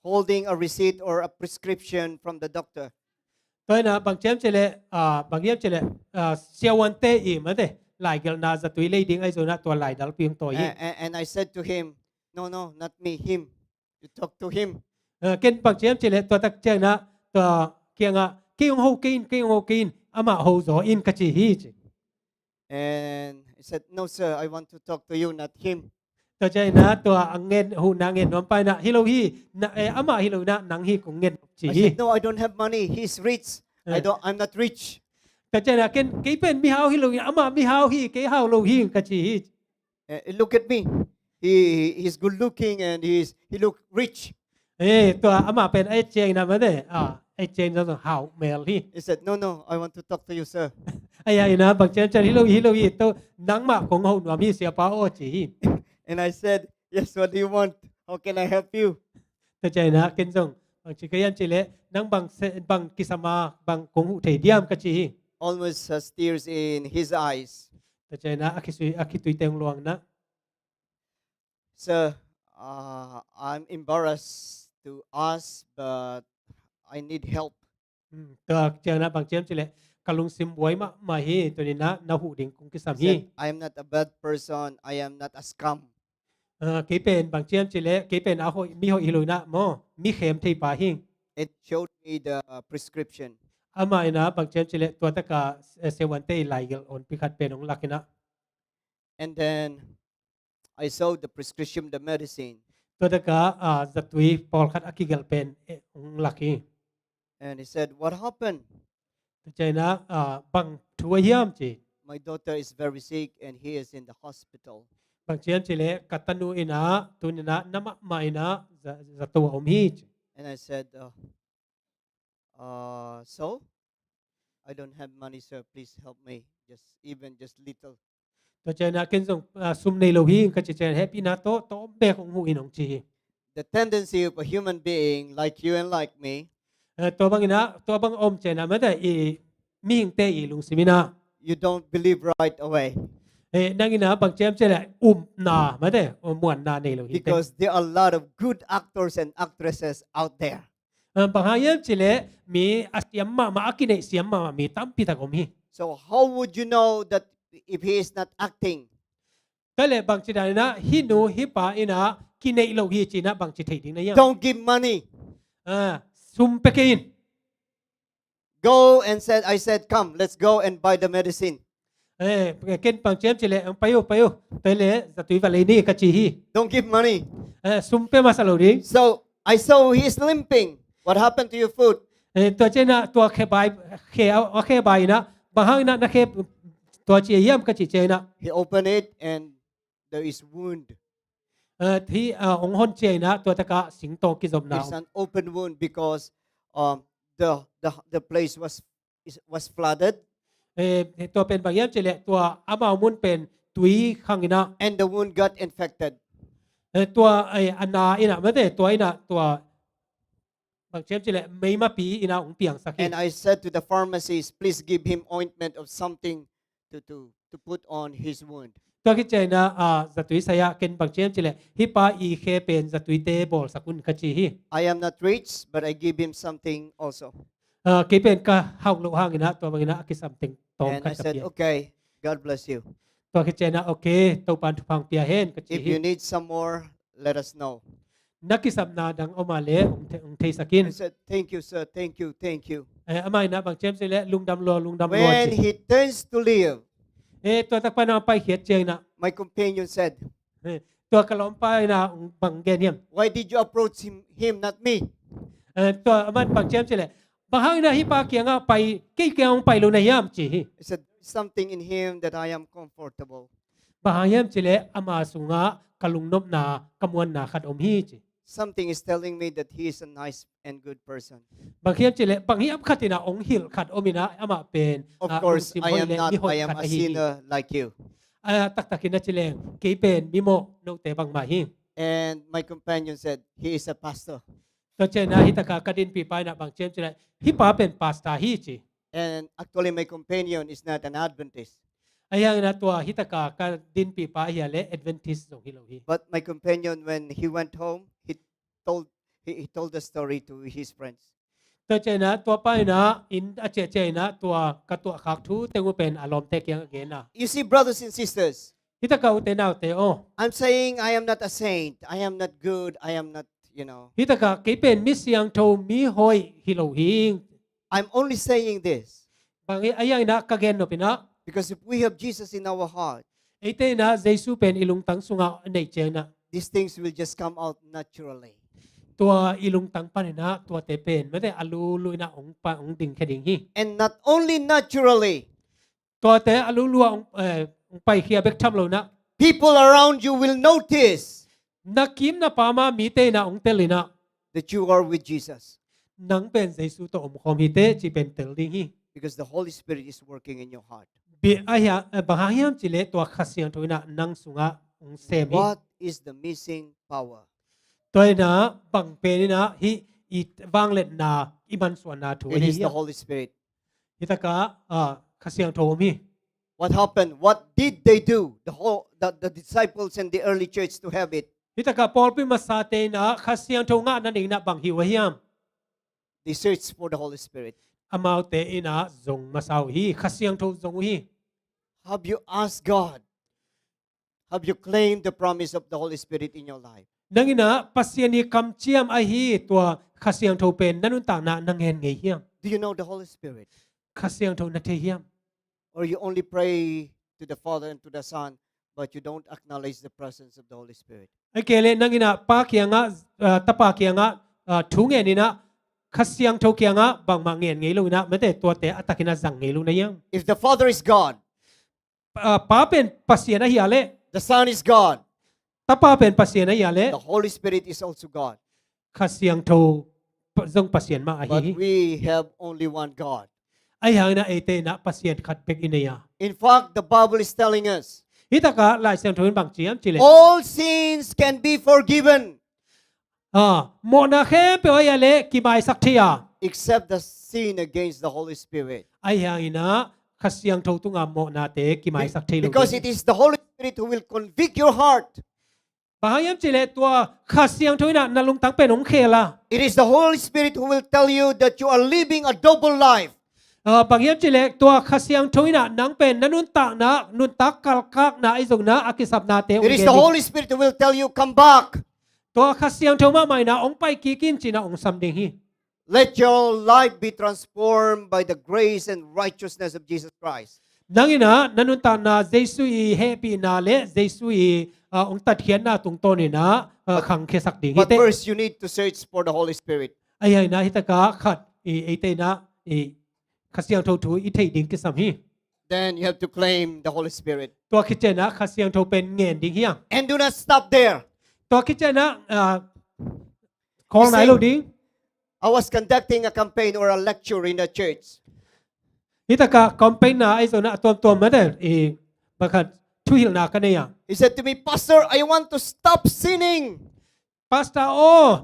holding a receipt or a prescription from the doctor. ตัวนะบางเจ้าจิเลบางเยี่ยมจิเลเซียวันเตอีมาเดหลายกันนาจะตุยเลยดิ้งไอโซนะตัวหลายดอลเพียงตัวยี่ And I said to him, no, not me, him. You talk to him. เกณฑ์ปักเจียมจิเลตัวตักเจนะตัวเกียงอ่ะเกี่ยงหูกินอามาหูโซอินกะจีฮีจิ And he He said, "No, sir. I want to talk to you, not him." ตัวใจนะตัวอังเงินหูนางเงินนอมไปนะฮิโลฮีนะอามาฮิโลนะนางฮีกงเงินจี I said, "No, I don't have money. He's rich. I'm not rich." ตัวใจนะเกินกี่เป็นมีฮาวฮิโลฮีอามามีฮาวฮีกี่ฮาวโลฮีกะจี Look at me. He's good looking and he look rich. ตัวอามาเป็นไอ้เจงนะมันเด้ไอ้เจงจะต้องฮาวเมลฮี He said, "No, no. I want to talk to you, sir." ไอ้ยัยนะบางเจนจะฮิโลฮีตัวนังมาของหูนวมฮีเสียป้าโอจี And I said, "Yes. What do you want? How can I help you?" ตัวใจนะเกินจงบางชิกยันจิเลนังบางกิสมาบางของหูเทียมกะจี Almost has tears in his eyes. ตัวใจนะอาคิตุยเตงลวงนะ Sir, I'm embarrassed to ask, but I need help. ตัวเจงนะบางเจมจิเลกะลุงซิมบวยมาฮีตัวนี้นะนาหูดิงกุงกิสาม He ฮี said, "I am not a bad person. I am not a scam." กี่เป็นบางเจมจิเลกี่เป็นอาโหมีโหอิลุนะมอมีเข็มที่ปาหิง It showed me the prescription. อามานะบางเจมจิเลตัวตะกาเซวันเตไลกลอนพิคัดเป็นของลักนะ And then I saw the prescription, the medicine. ตัวตะกาจัตุยปอลคัดอากิกลเป็นของลักฮี And he said, "What happened? ตัวใจนะบางทัวเยี่ยมจี My daughter is very sick and he is in the hospital." บางเจมจิเลกัตนูอินะตุนนะน้ำไม่นะจะตัวอมฮีจ And I said, "So? I don't have money, sir. Please help me. Just little." ตัวใจนะเกินส่งซุมในโลหิงก็จะเจอแฮปปี้นะโตเบกของหูอินของจี The tendency of a human being like you and like me ตัวบางนะตัวบางอมเจนะไม่ได้มีหิงเตอีลุงสิมินะ you don't believe right away นั่งอินะบางเจมเจแหละนาไม่ได้มวนนาในโลหิง because there are a lot of good actors and actresses out there. บางหายมเจเลมีอาเซียมมาอากินเนเซียมมามีตั้มพิตากมฮี So how would you know that if he is not acting? ก็เลยบางจิดานะฮินูฮิปาอินะกินในโลหิจีนะบางจิตเหดิงนะยัง Don't give money. ซุมเปกิน Go and I said, "Come, let's go and buy the medicine." เกินบางเจมเจเลไปอยู่เตเลจะตุยวาเลนี่กัจจีฮี Don't give money. ซุมเปมาสโลดิ So I saw he is limping. What happened to your foot? ตัวเจนะตัวเคบายเอาเคบายนะบางครั้งนะเคตัวเจียมกัจจีเจนะ He opened it and there is wound. ที่องค์ฮอนเจนะตัวตะกะสิงโตกิจมนา It's an open wound because the place was flooded ตัวเป็นบางเยี่ยมเจเลตัวอามามุนเป็นตุยขังอินะ and the wound got infected. ตัวอันนาอินะไม่ได้ตัวอินะตัวบางเจมเจเลไม่มาปีอินะองเปียงสัก And I said to the pharmacist, "Please give him ointment of something to put on his wound." ตัวคิดใจนะจัตุยสยะเกินบางเจมเจเลฮิปาอีเคเป็นจัตุยเตบอลสกุลขจีฮี I am not rich, but I give him something also. เกเป็นก็ห้าวโลหางอินะตัวบางอินะกิสัมติงตอง And ขัด I กับ said, เปีย "Okay, God bless you. ตัวคิดใจนะโอเคตัวปันทุพังเปียเฮนขจี If ฮี you need some more, let us know." นักกิสัมนาดังออกมาเละองเทสกิน I said, "Thank you, sir. Thank you. Thank you." อามาอินะบางเจมเจเลลุงดำรัวจี When he turns to leave, ตัวตะปนาไปเขียนเจนะ my companion said, ตัวกระล้อมไปนะบางเกเนียม "Why did you approach him, not me?" ตัวมันบางเจมเจเลบางครั้งนะฮิปาเกียงไปกี่เกียงไปลุในยามจี I said, "Something in him that I am comfortable." บางยามเจเลอามาสุงะกลุงนบนากำมวนนาขัดอมฮีจี Something is telling me that he is a nice and good person. บางยามเจเลบางยามขัดตินาองหิลขัดอมินะอามาเป็น Of course, I am not. I am a sinner like you. ตักกินนะเจเลงกี่เป็นมิโมโนเตบางมาฮิ And my companion said, "He is a pastor." ตัวเจนะฮิตากากดินปีไปนะบางเจมเจเลฮิปาเป็นปาสตาฮีจี And actually, my companion is not an Adventist. ไอ้ยังนะตัวฮิตากากดินปีไปเฮียเลแอดเวนทิสของฮิโลฮี But my companion, when he went home, he told the story to his friends. ตัวเจนะตัวไปนะอินอาเจนะตัวกระตัวขักทูเตงูเป็นอารมณ์เตกียงเกนะ You see, brothers and sisters, ฮิตากาอุเตนาวเตโอ I'm saying I am not a saint. I am not good. I am not,ฮิตากากี่เป็นมิสยังโทมีหอยฮิโลฮิง I'm only saying this บางไอ้ยังนะกะเกนโนปินะ because if we have Jesus in our heart, ไอเต้นะเยซูเป็นอิลุงตังสุงะในเจนะ These things will just come out naturally. ตัวอิลุงตังปานินะตัวเตเป็นไม่ได้อลูลุยนะองปาองดิ่งแค่ดิ่งฮี And not only naturally, ตัวเตอลูลัวองไปเคียเบกทับเรานะ people around you will notice นักกิมนะปามามีเตนะองเตลินะ that you are with Jesus นังเป็นเยซูตัวอมคอมฮิเตจีเป็นเตลิงฮี because the Holy Spirit is working in your heart. บีอายะบางยามจิเลตัวขัสยังตัวนะนังสุงะองเซมิ What is the missing power? ตัวนะบังเป็นนะฮิอีบางเล็ดนาอิมันส่วนนาถู It ฮี is the Holy Spirit. ฮิตะกะขัสยังโทมี What happened? What did they do? The disciples and the early church to have it. ฮิตะกะปอลปิมาซาเตนะขัสยังโทงะนั่นเองนะบังฮิวะฮิยาม They searched for the Holy Spirit. อามาเตอินะจงมาสาวฮีขัสยังโทจงฮี Have you asked God? Have you claimed the promise of the Holy Spirit in your life? นังอินะปัสยานีคำเชียมไอฮีตัวขัสยังโทเป็นนั่นนุนต่างนะนังเงินเงียม Do you know the Holy Spirit? ขัสยังโทนัทเทียม Or you only pray to the Father and to the Son, but you don't acknowledge the presence of the Holy Spirit? ไอเกเลนังอินะปาเกียงะตะปาเกียงะทุงเงินนี่นะขัสยังโทเกียงะบางมาเงินเงี้ยลูนะไม่แต่ตัวเตอัตกินะจังเงี้ยลูนะยัง If the Father is God, ป้าเป็นปัสยานะฮิอาเล the Son is God, ตะปาเป็นปัสยานะฮิอาเล the Holy Spirit is also God. ขัสยังโทจงปัสยานมาไอ But ฮี we have only one God. ไอหางนะเอเตนะปัสยานขัดเป็กอินเนีย In fact, the Bible is telling us ฮิตะกะลายเสียงโทนบางเจียมจิเล all sins can be forgiven โมนาเข้เปียยาเลกิบายสักทีย except the sin against the Holy Spirit. ไอหางนะขัสยังโทตุงามโมนาเตกิบายสักที Because it is the Holy Spirit who will convict your heart. บางยามจิเลตัวขัสยังโทนะนั่นลุงตั้งเป็นองเคละ It is the Holy Spirit who will tell you that you are living a double life. บางยามจิเลตัวขัสยังโทนะนังเป็นนันนุนตักนะนุนตักกัลกักนะไอซงนะอากิสับนาเต It is the Holy Spirit who will tell you, come back. ตัวขัสยังโทมาใหม่นะองไปกีกินจีนะองซัมเดงฮี Let your life be transformed by the grace and righteousness of Jesus Christ. นังอินะนันนุนตักนะเจสุยเฮปีนาเลเจสุยองตัดเขียนนะตรงโตนี่นะขังเคสักดิ่ง But first you need to search for the Holy Spirit. ไอ้ยัยนะฮิตกะขัดไอ้เตนะขัสยังโทถูอีเทดิ่งกิสัมฮี Then you have to claim the Holy Spirit. ตัวคิดเจนะขัสยังโทเป็นเงินดิ่งเฮีย And do not stop there. ตัวคิดเจนะของไหนเราดิ่ง I was conducting a campaign or a lecture in the church. ฮิตกะคอมเพนนะไอ้ส่วนนะตัวมาแต่บักทุยหนากันเนี่ย He said to me, Pastor, I want to stop sinning, พาสตาโอ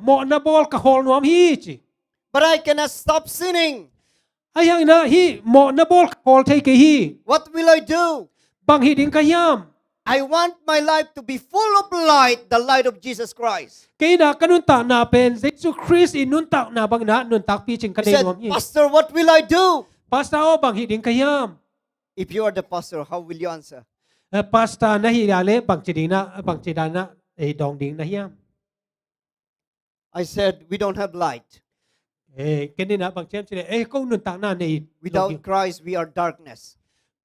โมนาบอลกะฮอลนวมฮีจิ but I cannot stop sinning. ไอ้ยังนะฮีโมนาบอลฮอลเทกฮี What will I do? บางฮีดิ่งกะยาม I want my life to be full of light, the light of Jesus Christ. กีนากันนุนตากนาเป็นเยซูคริสต์อินุนตากนาบางนะนุนตากปีจิงกัน He เดน said, วมฮี Pastor, what will I do? พาสตาโอบางฮีดิ่งกะยาม If you are the pastor, how will you answer? พาสตานะฮีอาเลบางจิดินะบางจิดานะดองดิ่งนะยาม I said, we don't have light. กันนี่นะบางเชมจิเลก็นุนตากนาใน Without Christ, we are darkness.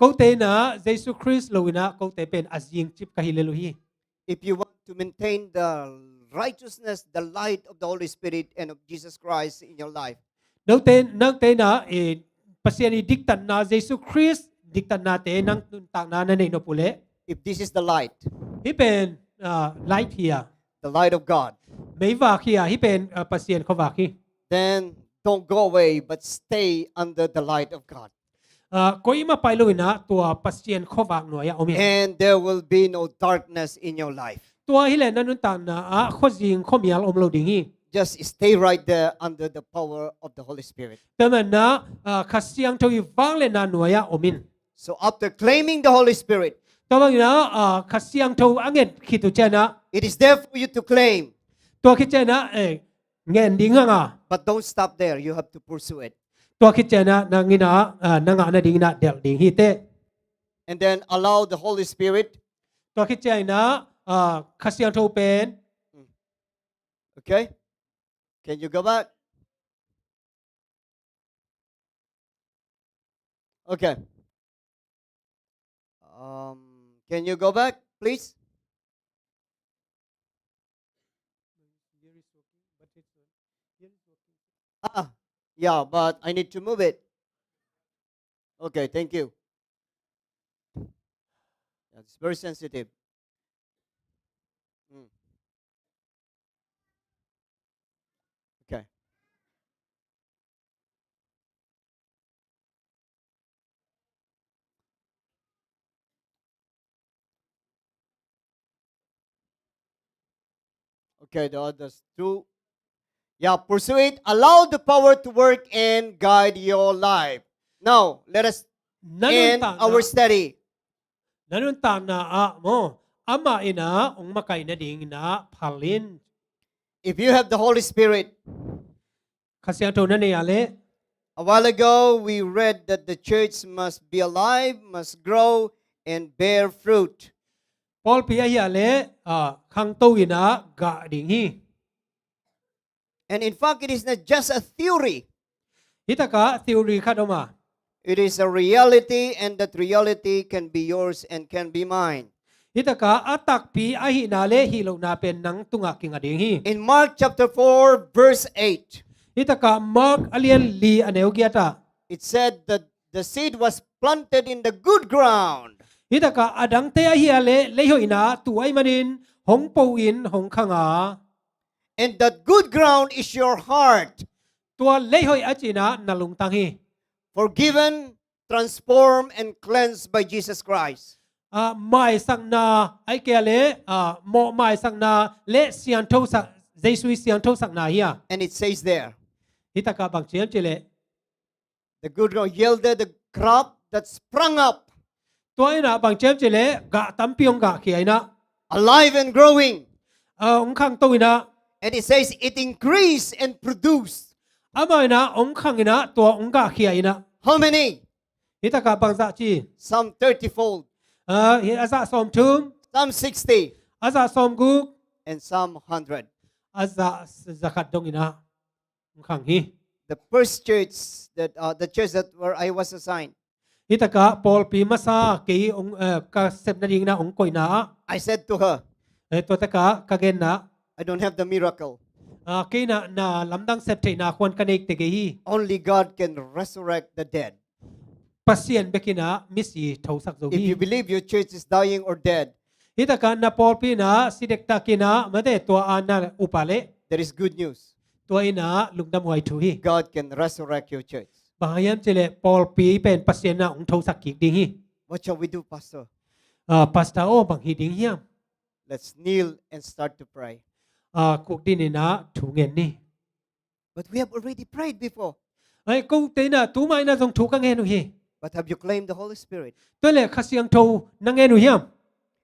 ก็เตนะเยซูคริสต์โลวินะก็เตเป็นอาจิงจิบกะฮิเลลุฮี If you want to maintain the righteousness, the light of the Holy Spirit and of Jesus Christ in your life, นักเตนะปัสยานีดิกตันนาเยซูคริสต์ดิกตันนาเตนังนุนตากนาในโนปุเล if this is the light, ที่เป็นไลท์เฮีย the light of God, ไม่วากเฮียที่เป็นปัสยานเขาวากฮี then don't go away, but stay under the light of God. ก็อีมาไปเลยนะตัวปัสยานเขาวากหน่วยเอาเมีย And there will be no darkness in your life. ตัวฮิเลนันนุนตากนาข้อจิงข้อมีอารมณ์เราดิ่งฮี Just stay right there under the power of the Holy Spirit. แต่มันนะขัสยังทวีฟังเลยนะหน่วยเอามิน So after claiming the Holy Spirit, ตัวบางนะขัสยังทวีอังเงินคิดตัวเจนะ it is there for you to claim. ตัวคิดเจนะเงินดิ่งอ่ะ But don't stop there. You have to pursue it. ตัวคิดเจนะนางงินะนางานดิ่งนะเดลดิ่งฮีเต And then allow the Holy Spirit. ตัวคิดเจนะขัสยังทวีเป็น Okay? Can you go back? Okay. Can you go back, please? Yeah, but I need to move it. Okay, thank you. That's very sensitive. Mm. Okay. Okay, the others two. Yeah, pursue it. Allow the power to work and guide your life. Now, let us end our study. nanun ta na a mo ama ina ong makai na ding na phalin If you have the Holy Spirit, khasyang to na ne ale a while ago we read that the church must be alive, must grow, and bear fruit. Paul pi hi ale khang to ina ga ding hi And in fact, it is not just a theory. hitaka theory khadoma It is a reality, and that reality can be yours and can be mine. hitaka atak pi a hi na le hi lo na pen nang tunga king ading hi In Mark chapter 4, verse 8, hitaka mark alien li aneu giata it said that the seed was planted in the good ground. hitaka adang te a hi ale le ho ina tu ai manin hong po in hong khanga And that good ground is your heart, tua le hoi achina nalung tang hi forgiven, transformed, and cleansed by Jesus Christ. mai sang na ai ke le mo mai sang na le sian tho sak Jesus sian tho sak na hi And it says there, hitaka bang chiam chile the good ground yielded the crop that sprung up, tua ina bang chiam chile ga tam piong ga khi ai na alive and growing. ong khang to ina And it says it increased and produced. ama ina ong khang ina tua ong ga khi ai na How many? hitaka bang za chi Some 30-fold, hi aza som thum some 60, aza som gu and some 100. aza zakat dong ina ong khang hi The first church the church that where I was assigned, hitaka Paul pi masa ke ong ka sep na ding na ong koi na I said to her, to taka kagen na I don't have the miracle. ke na lamdang sep te na kwan kanek te hi Only God can resurrect the dead. pasien bekina misi thausak zo If you hi believe your church is dying or dead, hitaka na Paul pi na sidekta kina mate to ana upale there is good news. to ina lungdam wai thu hi God can resurrect your church. bahayam chele Paul pi pen pasien na ong thausak ki ding hi What shall we do, Pastor? pasta o bang hi ding hiam Let's kneel and start to pray. kuk din ina thu ngen ni But we have already prayed before. ai ko te na tu mai na jong thu ka ngen hi But have you claimed the Holy Spirit? to le khasiang tho na ngen hiam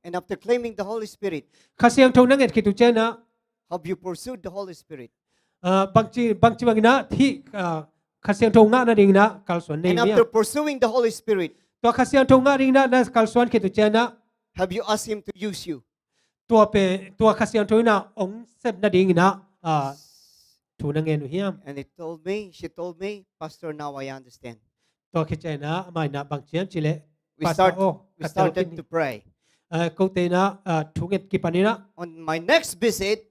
And after claiming the Holy Spirit, khasiang tho na ngen ki tu chena have you pursued the Holy Spirit? bang chi bang na thi khasiang tho nga na ding na kalsuan nei And mia after pursuing the Holy Spirit, to khasiang tho nga ding na kalsuan ki tu chena have you asked Him to use you? tua khasiang tho na ong sep na ding na thu na ngen hiam And she told me, Pastor, now I understand. to ki chena mai na bang chiam chile We started to pray. ko te na thu nget ki panina On my next visit,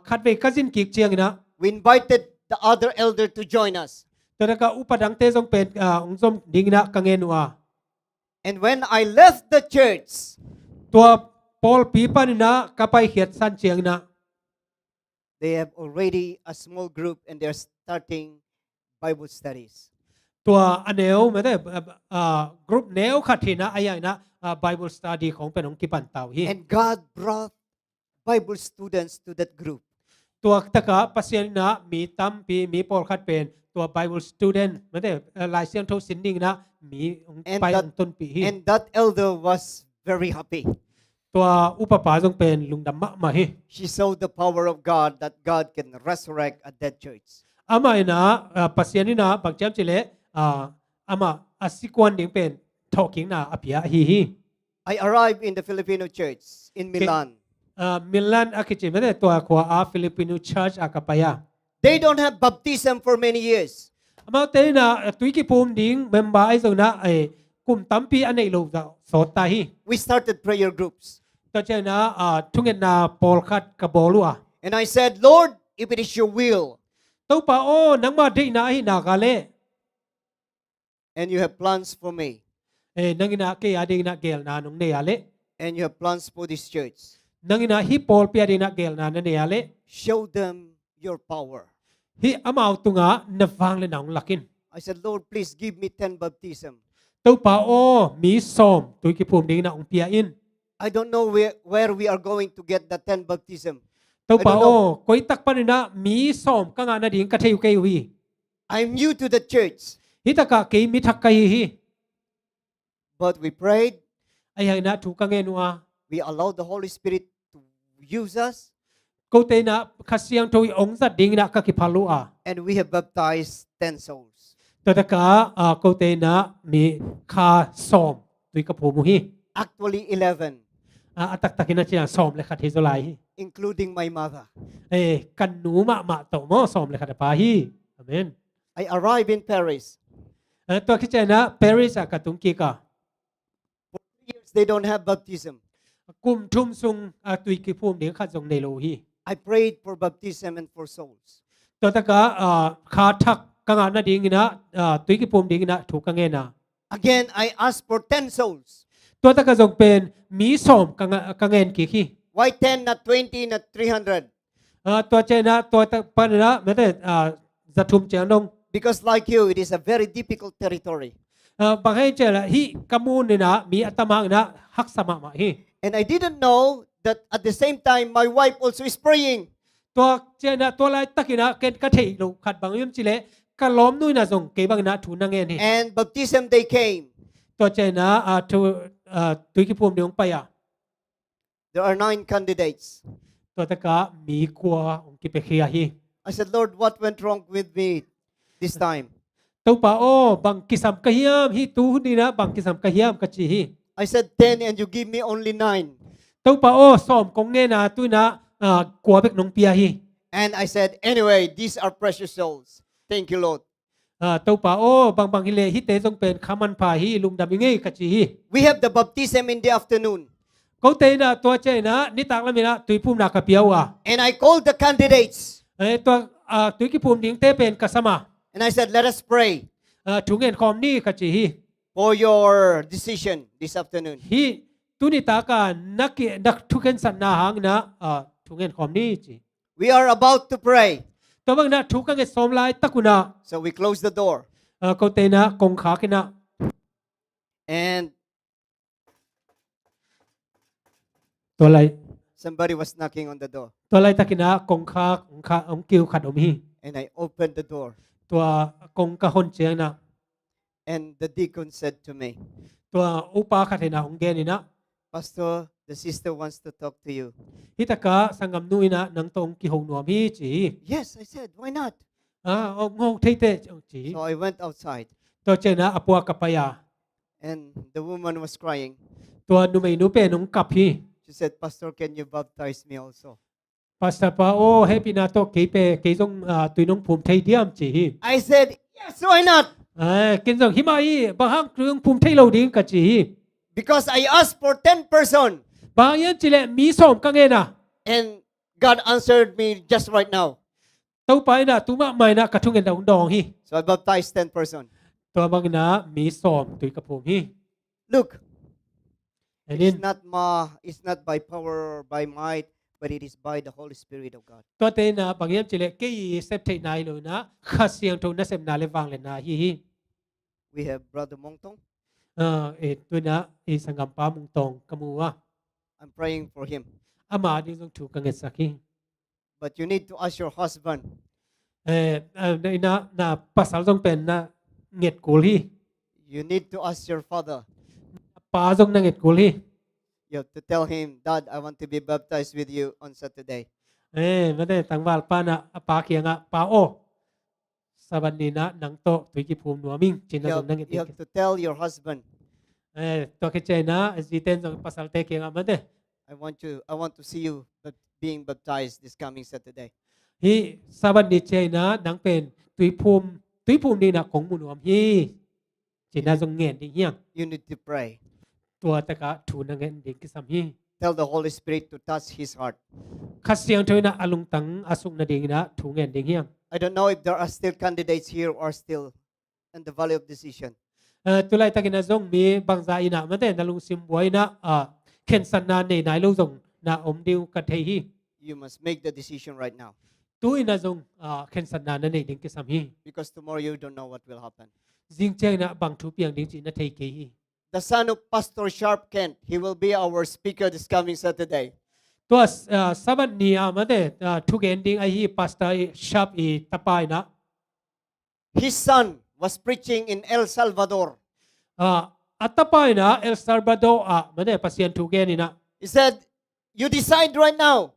khat ve kazin ki chiang na we invited the other elder to join us. to ka upadang te jong pen ong zom ding na ka ngen wa And when I left the church, tua Paul pi panina kapai hiat san chiang na they have already a small group and they're starting Bible studies. tua aneu me de group neu khathina ayai na Bible study ของเป็นองค์กิปันเตาhi And God brought Bible students to that group. ตัวตะกะปัสยนนะมีตัมปีมีปอลคัดเป็นตัว Bible student ไม่ได้ลายเสียงโทสินดิ่งนะมีไปองต้นปี hi And that elder was very happy. ตัวอุปปาจงเป็นลุงดำมะมา hi She saw the power of God, that God can resurrect a dead church. อามานะปัสยนี่นะบางแจมจิเลอามาอาศิกวนดิ่งเป็นทอกิงนะอภิยะ hi I arrived in the Filipino church in Milan. มิลานอาคิจิไม่ได้ตัวขวาฟิลิปปินส์เชิร์ชอากาปายา They don't have baptism for many years. อามาเตนะตุยกิภูมิดิ่งเมมบาไอซงนะไอ กุมตัมปีอันในโลกสดตาฮี We started prayer groups. ตัวเจนะทุงเงินนาปอลคัดกับบอลัว And I said, Lord, if it is your will, ตัวป่าโอ้นังมาดีนาฮีนากาเล and you have plans for me, นังอินาเกียดีนาเกลนานงเนียเล and you have plans for this church, นังอินาฮิปอลเปียดีนาเกลนานเนียเล show them your power. ฮิอามาตุงะนฟังเลนางลักิน I said, Lord, please give me 10 baptism. ตัวป่าโอ้มีสอมตุยกิภูมิดีนาองเปียอิน I don't know where we are going to get the 10 baptism. ตัว I ป่า don't โอ้ know. คอยตักปนินะมีสอมกังอานาดิงกะเทยุเกยวี I'm new to the church, ฮิตากะเกยมิทักไกยฮี but we prayed. ไอ้ยังนะถูกกังเงนัว We allowed the Holy Spirit to use us, กูเตนะขัดเสียงตุยองสัดดิงนะกะกิพาลุอา and we have baptized 10 souls. ตัวตะกะกูเตนะมีคาสอมตุยกะภูมิฮี Actually, 11, อัตักตักินะเจียสอมเลยขัดเฮโซไล including my mother. กันหนูมะโตมอสอมเลยขัดปาฮีอาเมน I arrived in Paris. ตัวคิดเจนะปารีสกะตุงกีกะ For 3 years, they don't have baptism. กุมทุมซุงตุยกิภูมิเดียขัดจงในโลฮี I prayed for baptism and for souls. ตัวตะกะคาทักกังอานาดิงนะตุยกิภูมิดิงนะถูกกังเงนะ Again, I asked for 10 souls. ตัวตะกะจงเป็นมีสอมกังเงนกี่ขี้ Why 10, not 20, not 300? ตัวเจนะตัวตะปนนะไม่ได้จะทุมเจนง Because like you, it is a very difficult territory. บางให้เจละฮิกามูนนี่นะมีอัตมานะฮักสมะมาฮี And I didn't know that at the same time, my wife also is praying. ตัวเจนะตัวไรตะกินะเกณฑ์กะเทยลูขัดบางยมจิเลกะล้อมนุ้ยนะจงเกบังนะถูนังเงินฮี And baptism, they came. ตัวเจนะตุยกิภูมิเดียงไปอ่ะ There are 9 candidates. ตัวตะกะมีกลัวองกิเปเคียฮี I said, Lord, what went wrong with me this time? ตัวป่าโอ้บางกิสัมกะเฮียมฮีตูนี่นะบางกิสัมกะเฮียมกะจีฮี I said 10 and you give me only 9. ตัวป่าโอ้สอมกงเนนะตุยนะกลัวเบกนงเปียฮี And I said, anyway, these are precious souls. Thank you, Lord. ตัวป่าโอ้บางฮิเลฮิเตจงเป็นขามันพาฮีลุมดำยังไงกะจีฮี We have the baptism in the afternoon. เขาเตนะตัวเจนะนิตากละมีนะตุยภูมินากะเปียวอ่ะ And I called the candidates. ตัวตุยกิภูมิดิงเตเป็นกะสมา And I said, let us pray ถุงเงินคอมนี่กะจีฮี for your decision this afternoon. ฮีตุนิตากานักทุกเงินสันนาหังนะถุงเงินคอมนี่จี We are about to pray. ตัวบางนะทุกเงินสมลายตะกุนะ So we close the door. เขาเตนะกงขากินะ And ตัวไร somebody was knocking on the door. ตัวไรตะกินะกงขาองกิวขัดอมฮี And I opened the door. ตัวกงกะฮนเจียนะ And the deacon said to me, ตัวอุปาขัดเห็นะองเกนี่นะ Pastor, the sister wants to talk to you. ฮิตะกะสังกำนุยนะนังตรงกิหงหนวมฮีจี Yes, I said, why not? งงเทเตจี So I went outside. ตัวเจนะอปัวกับปยา And the woman was crying. ตัวนุเมนุเปนงกับฮี She said, Pastor, can you baptize me also? ปัสสาวะโอเฮปินาโตเกเปเกจงตุยนงภูมิไทยเดียมจี I said, yes, why not? กินจงหิมาอีบางฮังเรื่องภูมิไทยเราดิ้งกับจี Because I asked for 10 person. บางยันจิเลมีสมกังเงนะ And God answered me just right now. ตัวไปนะตุมาไม่นะกระทุงเงินดองดองฮี So I baptized 10 person. ตัวบางนะมีสมตุยกับภูมิฮี Look, ไอ้นี่ it's not by power or by might, but it is by the Holy Spirit of God. ตัวเตนะบางยันจิเลเกยเซฟเทนายเลยนะขัดเสียงตรงนั้นเซมนาเลวังเลยนะฮี We have Brother Mongtong. ตัวนะสังกัมปามุงตองกมัว I'm praying for him. อามาดิจงถูกกังเงินสักฮี But you need to ask your husband. ในนะภาษาจงเป็นนะเงียดกูลี You need to ask your father. ป้าจงนะเงียดกูลี You have to tell him, Dad, I want to be baptized with you on Saturday. ไม่ได้ตั้งว่าป้านะป้าเขียงอ่ะป้าโอสวัสดีนะนังโตตุยกิภูมิหนัวมิงจินนะจงนั่งเงียด You have to tell your husband, ตัวคิดใจนะจีเต้นจงภาษาเตเขียงอ่ะไม่ได้ I want to see you being baptized this coming Saturday. ฮีสวัสดีใจนะนังเป็นตุยภูมินี่นะของมุนวมฮี chỉ na dòng nghẹn đi hiang you need to pray. tua ta ka thu na nghẹn đi cái sam hi Tell the Holy Spirit to touch his heart. khát siang thôi na alung tang asung na ding na thu nghẹn đi hiang I don't know if there are still candidates here or still in the valley of decision. tu lai ta cái na dòng mi bang za ina mà thế na lung sim boy na khen san na nei nai lo dòng na om diu ka thei hi You must make the decision right now. tu ina dòng khen san na nei ding cái sam hi Because tomorrow you don't know what will happen. jing cheng na bang thu piang ding chi na thei ke hi The son of Pastor Sharp Kent, he will be our speaker this coming Saturday. tua saban ni mà thế thu gen ding ai hi pastor sharp i tapai na His son was preaching in El Salvador. atapai na El Salvador mà thế pasien thu gen ni na He said, you decide right now.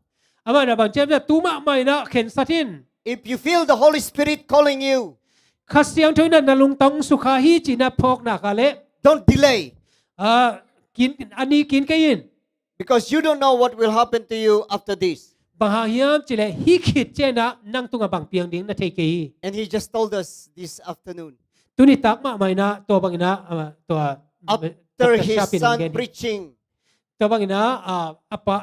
ama na bang chem na tu ma mai na khen satin If you feel the Holy Spirit calling you, khát siang thôi na nalung tong sukha hi chi na phok na ka le don't delay. kin ani kin cái in Because you don't know what will happen to you after this. bang ha hiam chi le hi khit che na nang tunga bang piang ding na thei ke hi And he just told us this afternoon. tu ni tak ma mai na to bang na to After his son preaching, to bang na apa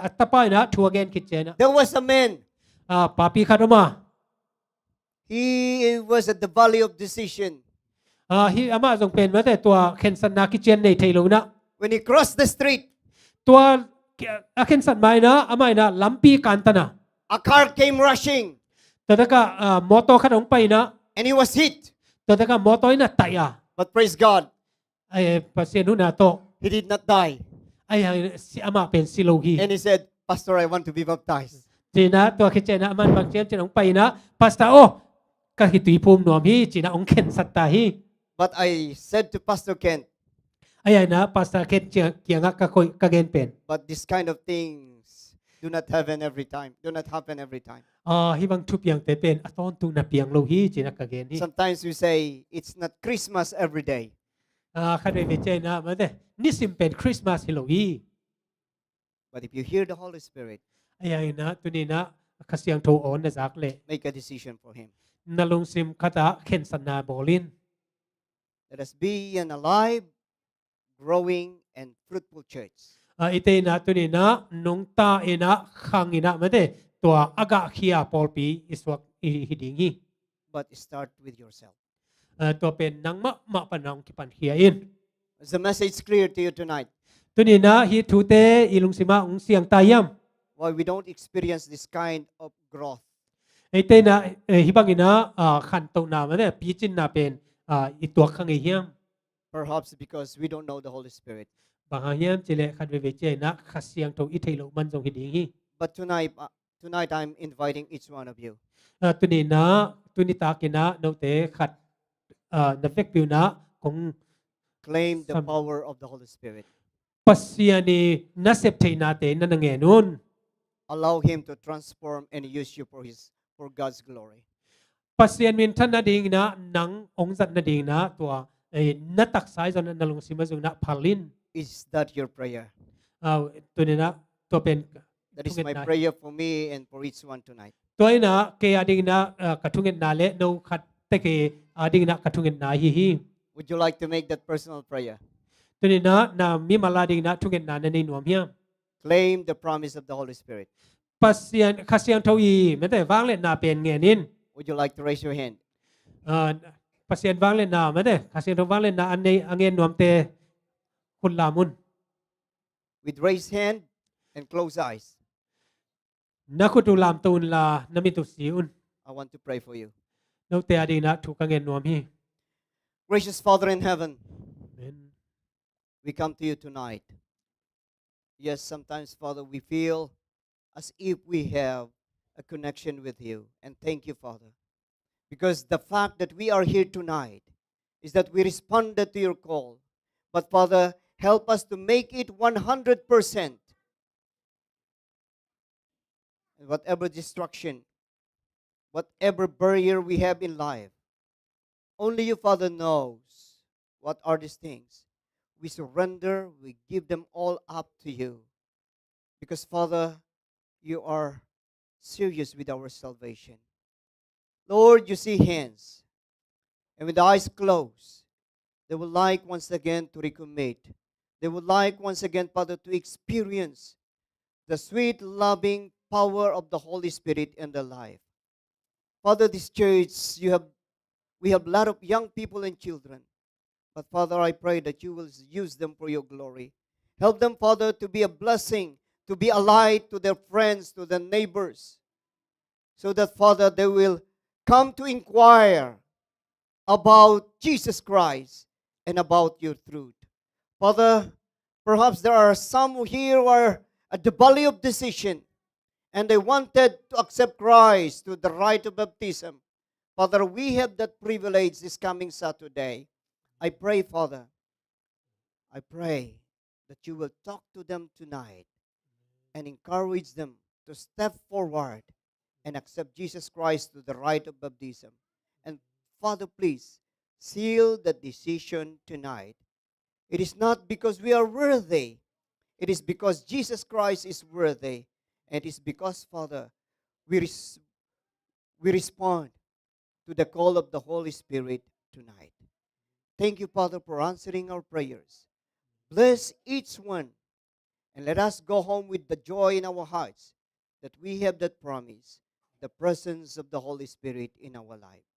atapai na thu again khit che na there was a man. papi kharoma He was at the valley of decision. hi ama jong pen ma te to khen san na ki chen nei thei lo na When he crossed the street, to khen san mai na amai na lampi kan ta na a car came rushing to ta ka moto khanong pai na and he was hit. to ta ka moto na tai But praise God, ai pasien nu na to he did not die. ai si ama pen silogi And he said, Pastor, I want to be baptized. chỉ na tua khi chơi na aman bang chem chen ong pai na pastor o ka hi tui phum nom hi chỉ na ong khen sat ta hi But I said to Pastor Kent, ai na pastor khen kianga ka koi ka gen pen but this kind of things do not happen every time. Do not happen every time. hi bang thu piang te pen aton tu na piang lo hi chỉ na ka gen hi Sometimes we say it's not Christmas every day. kha ve chơi na ma de ni sim pen Christmas hi lo hi But if you hear the Holy Spirit, ai na tu ni na khasiang tho on na zak le make a decision for Him. na long sim khata khen san na bolin Let us be an alive, growing, and fruitful church. ite na tu ni na nong ta ina khang ina ma de to aga khia pol pi iswak hi ding hi But start with yourself. ตัวเป็นนังมะปนองที่ปันเฮียอิน Is the message clear to you tonight? ตัวนี้นะฮิทูเตอีลุงสิมาองเสียงตายม Why we don't experience this kind of growth? ไอเตนะฮิบังอินะขันตรงนามันเนี่ยปีจินนาเป็นอีตัวขังเฮียม Perhaps because we don't know the Holy Spirit. บางเฮียมจิเลขัดเวเจนะขัดเสียงตรงอิเทโลมันทรงฮิดีฮี But tonight I'm inviting each one of you. ตัวนี้นะตัวนี้ตากินะโนเตขัดนับเวกปิวนะของ Claim the power of the Holy Spirit. ปัสยานีนัสเซปเทนาเตนันเงนุน Allow Him to transform and use you for God's glory. ปัสยานมินท่านนาดิงนะหนังองค์จัดนาดิงนะตัวนัตักสายจนนลงสิมาจุงนะพาลิน Is that your prayer? ตัวนี้นะตัวเป็น That is my prayer for me and for each one tonight. ตัวนี้นะเกียดิงนะกระทุงเงินนาเละโนขัดแต่เกียดิงนะกระทุงเงินนาฮีฮี Would you like to make that personal prayer? ตัวนี้นะนามีมาลาดิงนะทุงเงินนาในหน่วมเฮีย Claim the promise of the Holy Spirit. ปัสยานขัดเสียงทวีแม้แต่วางเล่นนาเป็นเงี้ยนิน Would you like to raise your hand? ปัสยานวางเล่นนาแม้แต่ขัดเสียงทวางเล่นนาอันในอันเงี้ยหน่วมเตคุณลามุน With raised hand and closed eyes, นักขุตุลามตูนลานามิตุสีอุน I want to pray for you. โนเตอดิงนะถูกกังเงินหน่วมฮี Gracious Father in heaven, we come to you tonight. Yes, sometimes, Father, we feel as if we have a connection with you. And thank you, Father. Because the fact that we are here tonight is that we responded to your call. But, Father, help us to make it 100%. And whatever destruction, whatever barrier we have in life, only you, Father, knows what are these things. We surrender, we give them all up to you. Because, Father, you are serious with our salvation. Lord, you see hands. And with the eyes closed, They would like once again to recommit. They would like once again, Father, to experience the sweet, loving power of the Holy Spirit in their life. Father, this church, we have a lot of young people and children. But Father, I pray that you will use them for your glory. Help them, Father, to be a blessing, to be a light to their friends, to their neighbors, so that, Father, they will come to inquire about Jesus Christ and about your truth. Father, perhaps there are some here who are at the valley of decision, and they wanted to accept Christ to the rite of baptism. Father, we have that privilege this coming Saturday. I pray, Father, I pray that you will talk to them tonight and encourage them to step forward and accept Jesus Christ to the rite of baptism. And Father, please, seal the decision tonight. It is not because we are worthy. It is because Jesus Christ is worthy. And it is because, Father, we respond to the call of the Holy Spirit tonight. Thank you, Father, for answering our prayers. Bless each one. And let us go home with the joy in our hearts that we have that promise, the presence of the Holy Spirit in our life.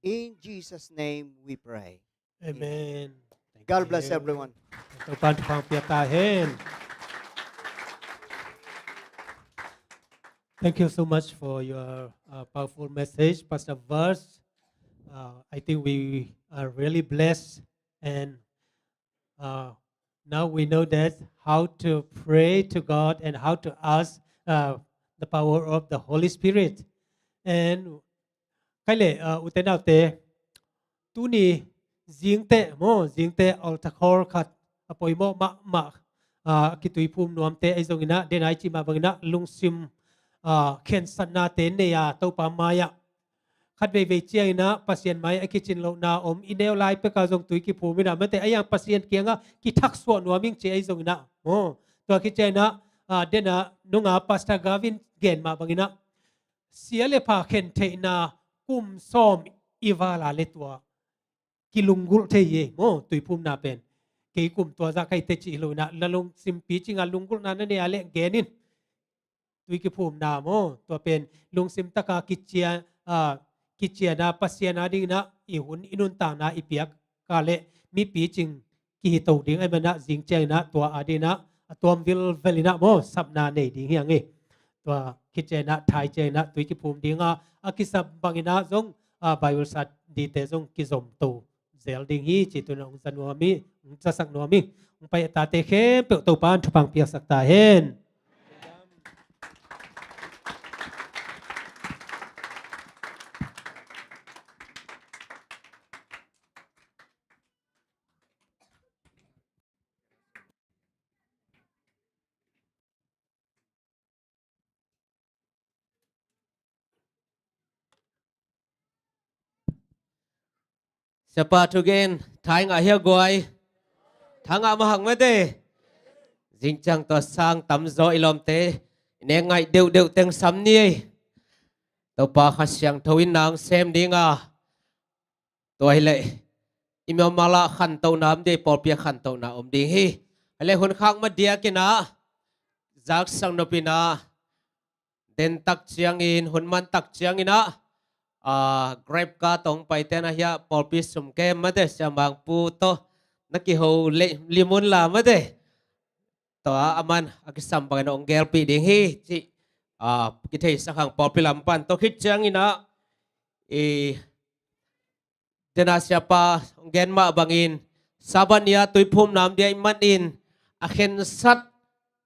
In Jesus' name we pray. Amen. Thank God you. bless everyone. Tuhan pangpiatahin. Thank you so much for your powerful message, Pastor Verse. I think we are really blessed, and now we know that how to pray to God and how to ask the power of the Holy Spirit. And kale utenaute tuni jingte altakor khat apoi mo ma kitui phum nuam te ai zongina denai chi ma bangina lungsim khen sanna te ne ya to pa maya khat ve chiang na pasien mai a kitchen lo na inel lai pe ka zong tui ki phum na mate ayang pasien kianga ki thak so nuaming che ai zongina to ki chena dena nunga pastor Gavin gen ma bangina siale pha khen the na kum som iwala letwa kilunggul the ye tui phum na pen ke kum to za kai te chi lo na lalung simpi chinga lunggul na ne ale genin tui ki phum na to pen lung sim taka kichia na pasien na ding na I hun inun ta na ipiak ka le mi pi ching ki to ding ai mana jing cheng na to adina atom vil velina sap na nei ding hiang e to kichia na thai cheng na tui ki phum ding akisab bangina zong Bible sat di te zong ki zom to zel ding hi chi tu nong san wa mi cha sak no mi pai ta te khe pe to pan thupang piak sak ta hen. Siapa tu gen thai ngah hiya goi thanga mahang mate jing chang to sang tam zo ilom te ne ngai deu teng sam ni to pa khasyang thoin nang sem dinga to ile imo mala khan to nam de por pia khan to na ding hi ale hun khang ma dia kina jak sang no pina den tak chiang in hun man tak chiang ina grab ka tong pai te na hiya por pi sum ke ma de samang pu to naki ho limun la ma de to aman akisam bang ong gel pi ding hi chi ki thei sakhang por pi lam pan to khit chiang ina dena siapa gen ma bangin sabania tui phum nam dia man in a khen sat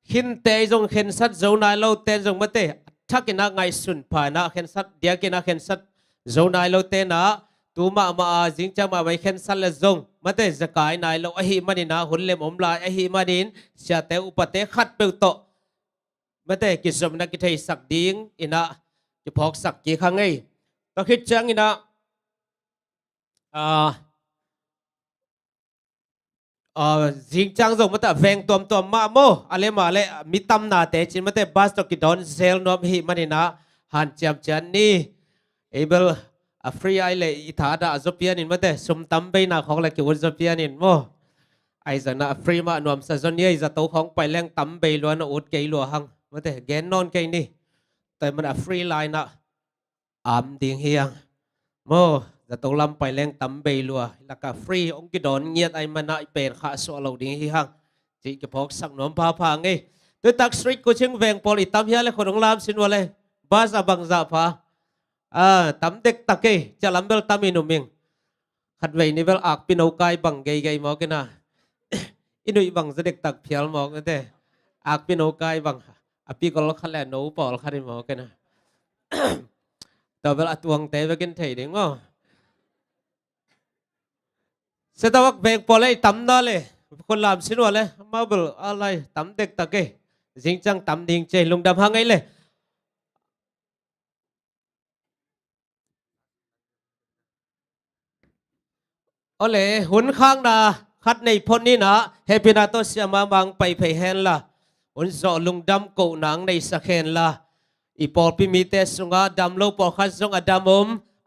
hin te jong khen sat zo nai lo ten jong mate thakina ngai sun pha na khen sat dia kina khen sat zo nai lo te na tu ma jing cha ma mai khen sat le zong mate zakai nai lo a hi manina hun lem lai a hi manin sia te upate khat pe to mate ki som na ki thei sak ding ina ki phok sak ki khangai to khit chang ina jing chang zong mata veng tom ma mo ale ma le mi tam na te chin mate bas to ki don sel nom hi manina han cham chan ni able ฟรีไอเลยอิธาดาจบเปียนินมาเตสมตั้มไปนาของเลยเกี่ยวจบเปียนินโมไอจะน่าฟรีมาหน่วมซะจนยี่จะโตของไปแรงตั้มไปล้วนอุดเกยลัวหังมาเตแกนนอนเกยนี่แต่มันฟรีไลน์นะอามดิ่งเฮียงโมจะโตลำไปแรงตั้มไปลัวแล้วก็ฟรีองค์กิดอนเงียดไอมันน่ะเป็นข้าสวเราดิ่งเฮียงจีกระพกสักหน่วมพาพางไงตัวตักสตรีทกูเชิงแวงปอลิตั้มเฮียเลยคนของลามสินวะเลยบาสบังจ่าพาตั้มเด็กตะเกยจะลำเบลตั้มอินุมิงขัดไว้ในเวลอักปินเอาไกบังเกยเกยมอกันนะอินุยบังจะเด็กตักเพียลมอกันเตะอักปินเอาไกบังอภิกอลขัดแลนโนปอลขัดมอกันนะแต่เวลาตวงเตะไปกินเทดิ้งอ๋อเสตวักเบงปอเลยตั้มนั่นเลยคนลามสินวะเลยมาเบลอะไรตั้มเด็กตะเกยจริงจังตั้มดิ่งเจลุงดำหังไงเลยโอเลหุนข้างนาคัดในพนนี้นะเฮปินาโตเสียมาบังไปเพเฮนละหุนโซลุงดำโกหนังในสักเฮนละอีปอลพิมีเตสุงาดำโลปอลขัดซงอดำ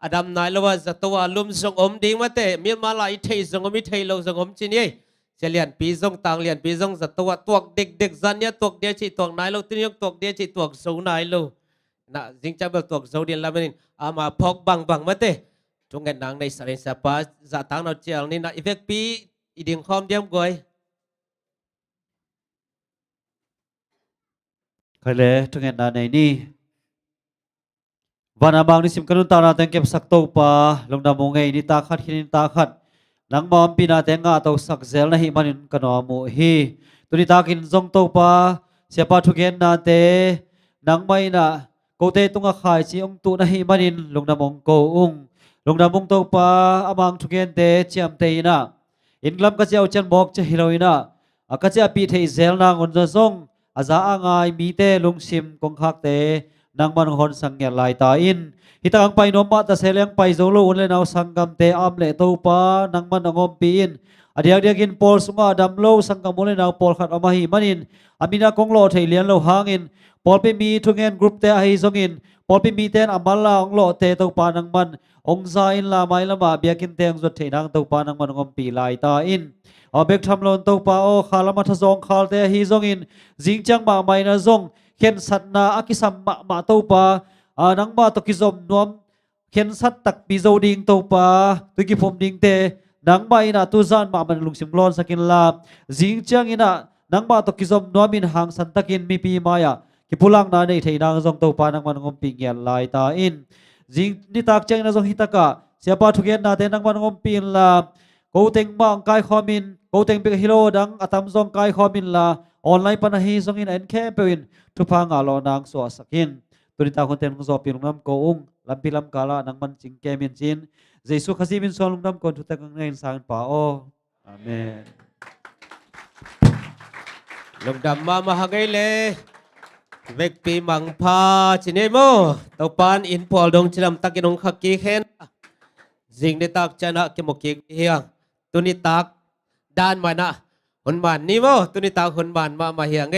อดำนายละว่าจะตัวลุมซงดิ่งมาเตมีมาลายเทซงมิเทโลซงจีนี่จะเลียนปีซงต่างเลียนปีซงจะตัวเด็กจันเนี่ยตัวเดียจีตัวนายโลตีนี้ตัวเดียจีตัวสูนายโลนะจริงจังแบบตัวสูเดียนละมันอามาพกบังมาเตจงเงินนางในสารสปาจะตั้งเราเจียงนี่นะอีเฟกปีอีดิ่งคอมเดียมกวยใครเลยจงเงินนางในนี่วันอาบางนิสิมกันุนตานาเต็งเก็บสักโตปาลงดำมงไงนี่ตาขัดขินตาขัดนังมอมปีนาเต็งอาเตาสักเซลนะฮิมันินกันอมูฮีตุนิตากินจงโตปาเสียปาทุกเงินนาเตนังไม่นะโกเตตุงอาขายจีองตุนะฮิมันินลงดำมงโกอุงลงดำมงโตปาอามางทุกเงินเตเจียมเตนะอินกลัมก็จะเอาจันบอกจะฮิโรยนะก็จะปีเทเซลนางอุนจะซงอาจาอ่างไอมีเตลุงซิมกงคักเตนางมันหอนสังเกตลายตาอินฮิตางไปนมาตะเสลียงไปโซโลอุนเลนเอาสังกัมเตอัมเลโตปานางมันงอมปีอินอเดียกกินปอลสุงาดัมโลสังกัมอุนเลนเอาปอลขัดอามาหิมันินอามินากงโลเทเลียนโลหางอินปอลไปมีทุกเงินกรุ๊ปเตอหิซงอินปอลไปมีเตนอามัลลาองโลเตโตปานางมันองซาอินลาไมลามาเบียกินเตงจุดเทนางโตปานางมันงอมปีลายตาอินเอาเบกทำลนโตปาโอคาลามาทซองคาลเตหิซงอินจิงจังมาไม่นาซงเข็นสัตนาอากิสัมมาโตปานังมาตกิซอมนวมเข็นสัตตักปิโซดิงโตปาตุกิพมดิงเตนังไม่นาตุซานมามันลุงสิมลอนสักินลาจิงจังอินะนังมาตกิซอมนวมินหางสันตักินมีปีมายากิพุลังนาในเทนางซงโตปานังมันงมปีเงียลายตาอินจิงนิตักจังนาซงฮิตากะเสียปาทุกเย็นนาเตนังมันงมปีนลาโกเต็งมังกายคอมินโกเต็งเบกฮิโลดังอัตมซงกายคอมินลาออนไลน์ปนหีซงอินเอ็นแคเปวินทุพังอาลอนางสวสักินตุนิตาคนเต็นของสอบปีลุงน้ำโกอุงลำปีลำกาลานังมันจิงแกมินจินเจสุขสิบินสอนลุงน้ำคนทุกแต่กังเงินสางป่าโออาเมนลุงดำมาหังไงเลยเวกปีมังพาจินเอโมตปานอินพอลดงจิลำตักินงขักกีเข็นจิงได้ตักชนะกิมกิเฮียงตุนิตักด้านมานะหุ่นบานนี่โมตุนิตักหุ่นบานมาเฮียง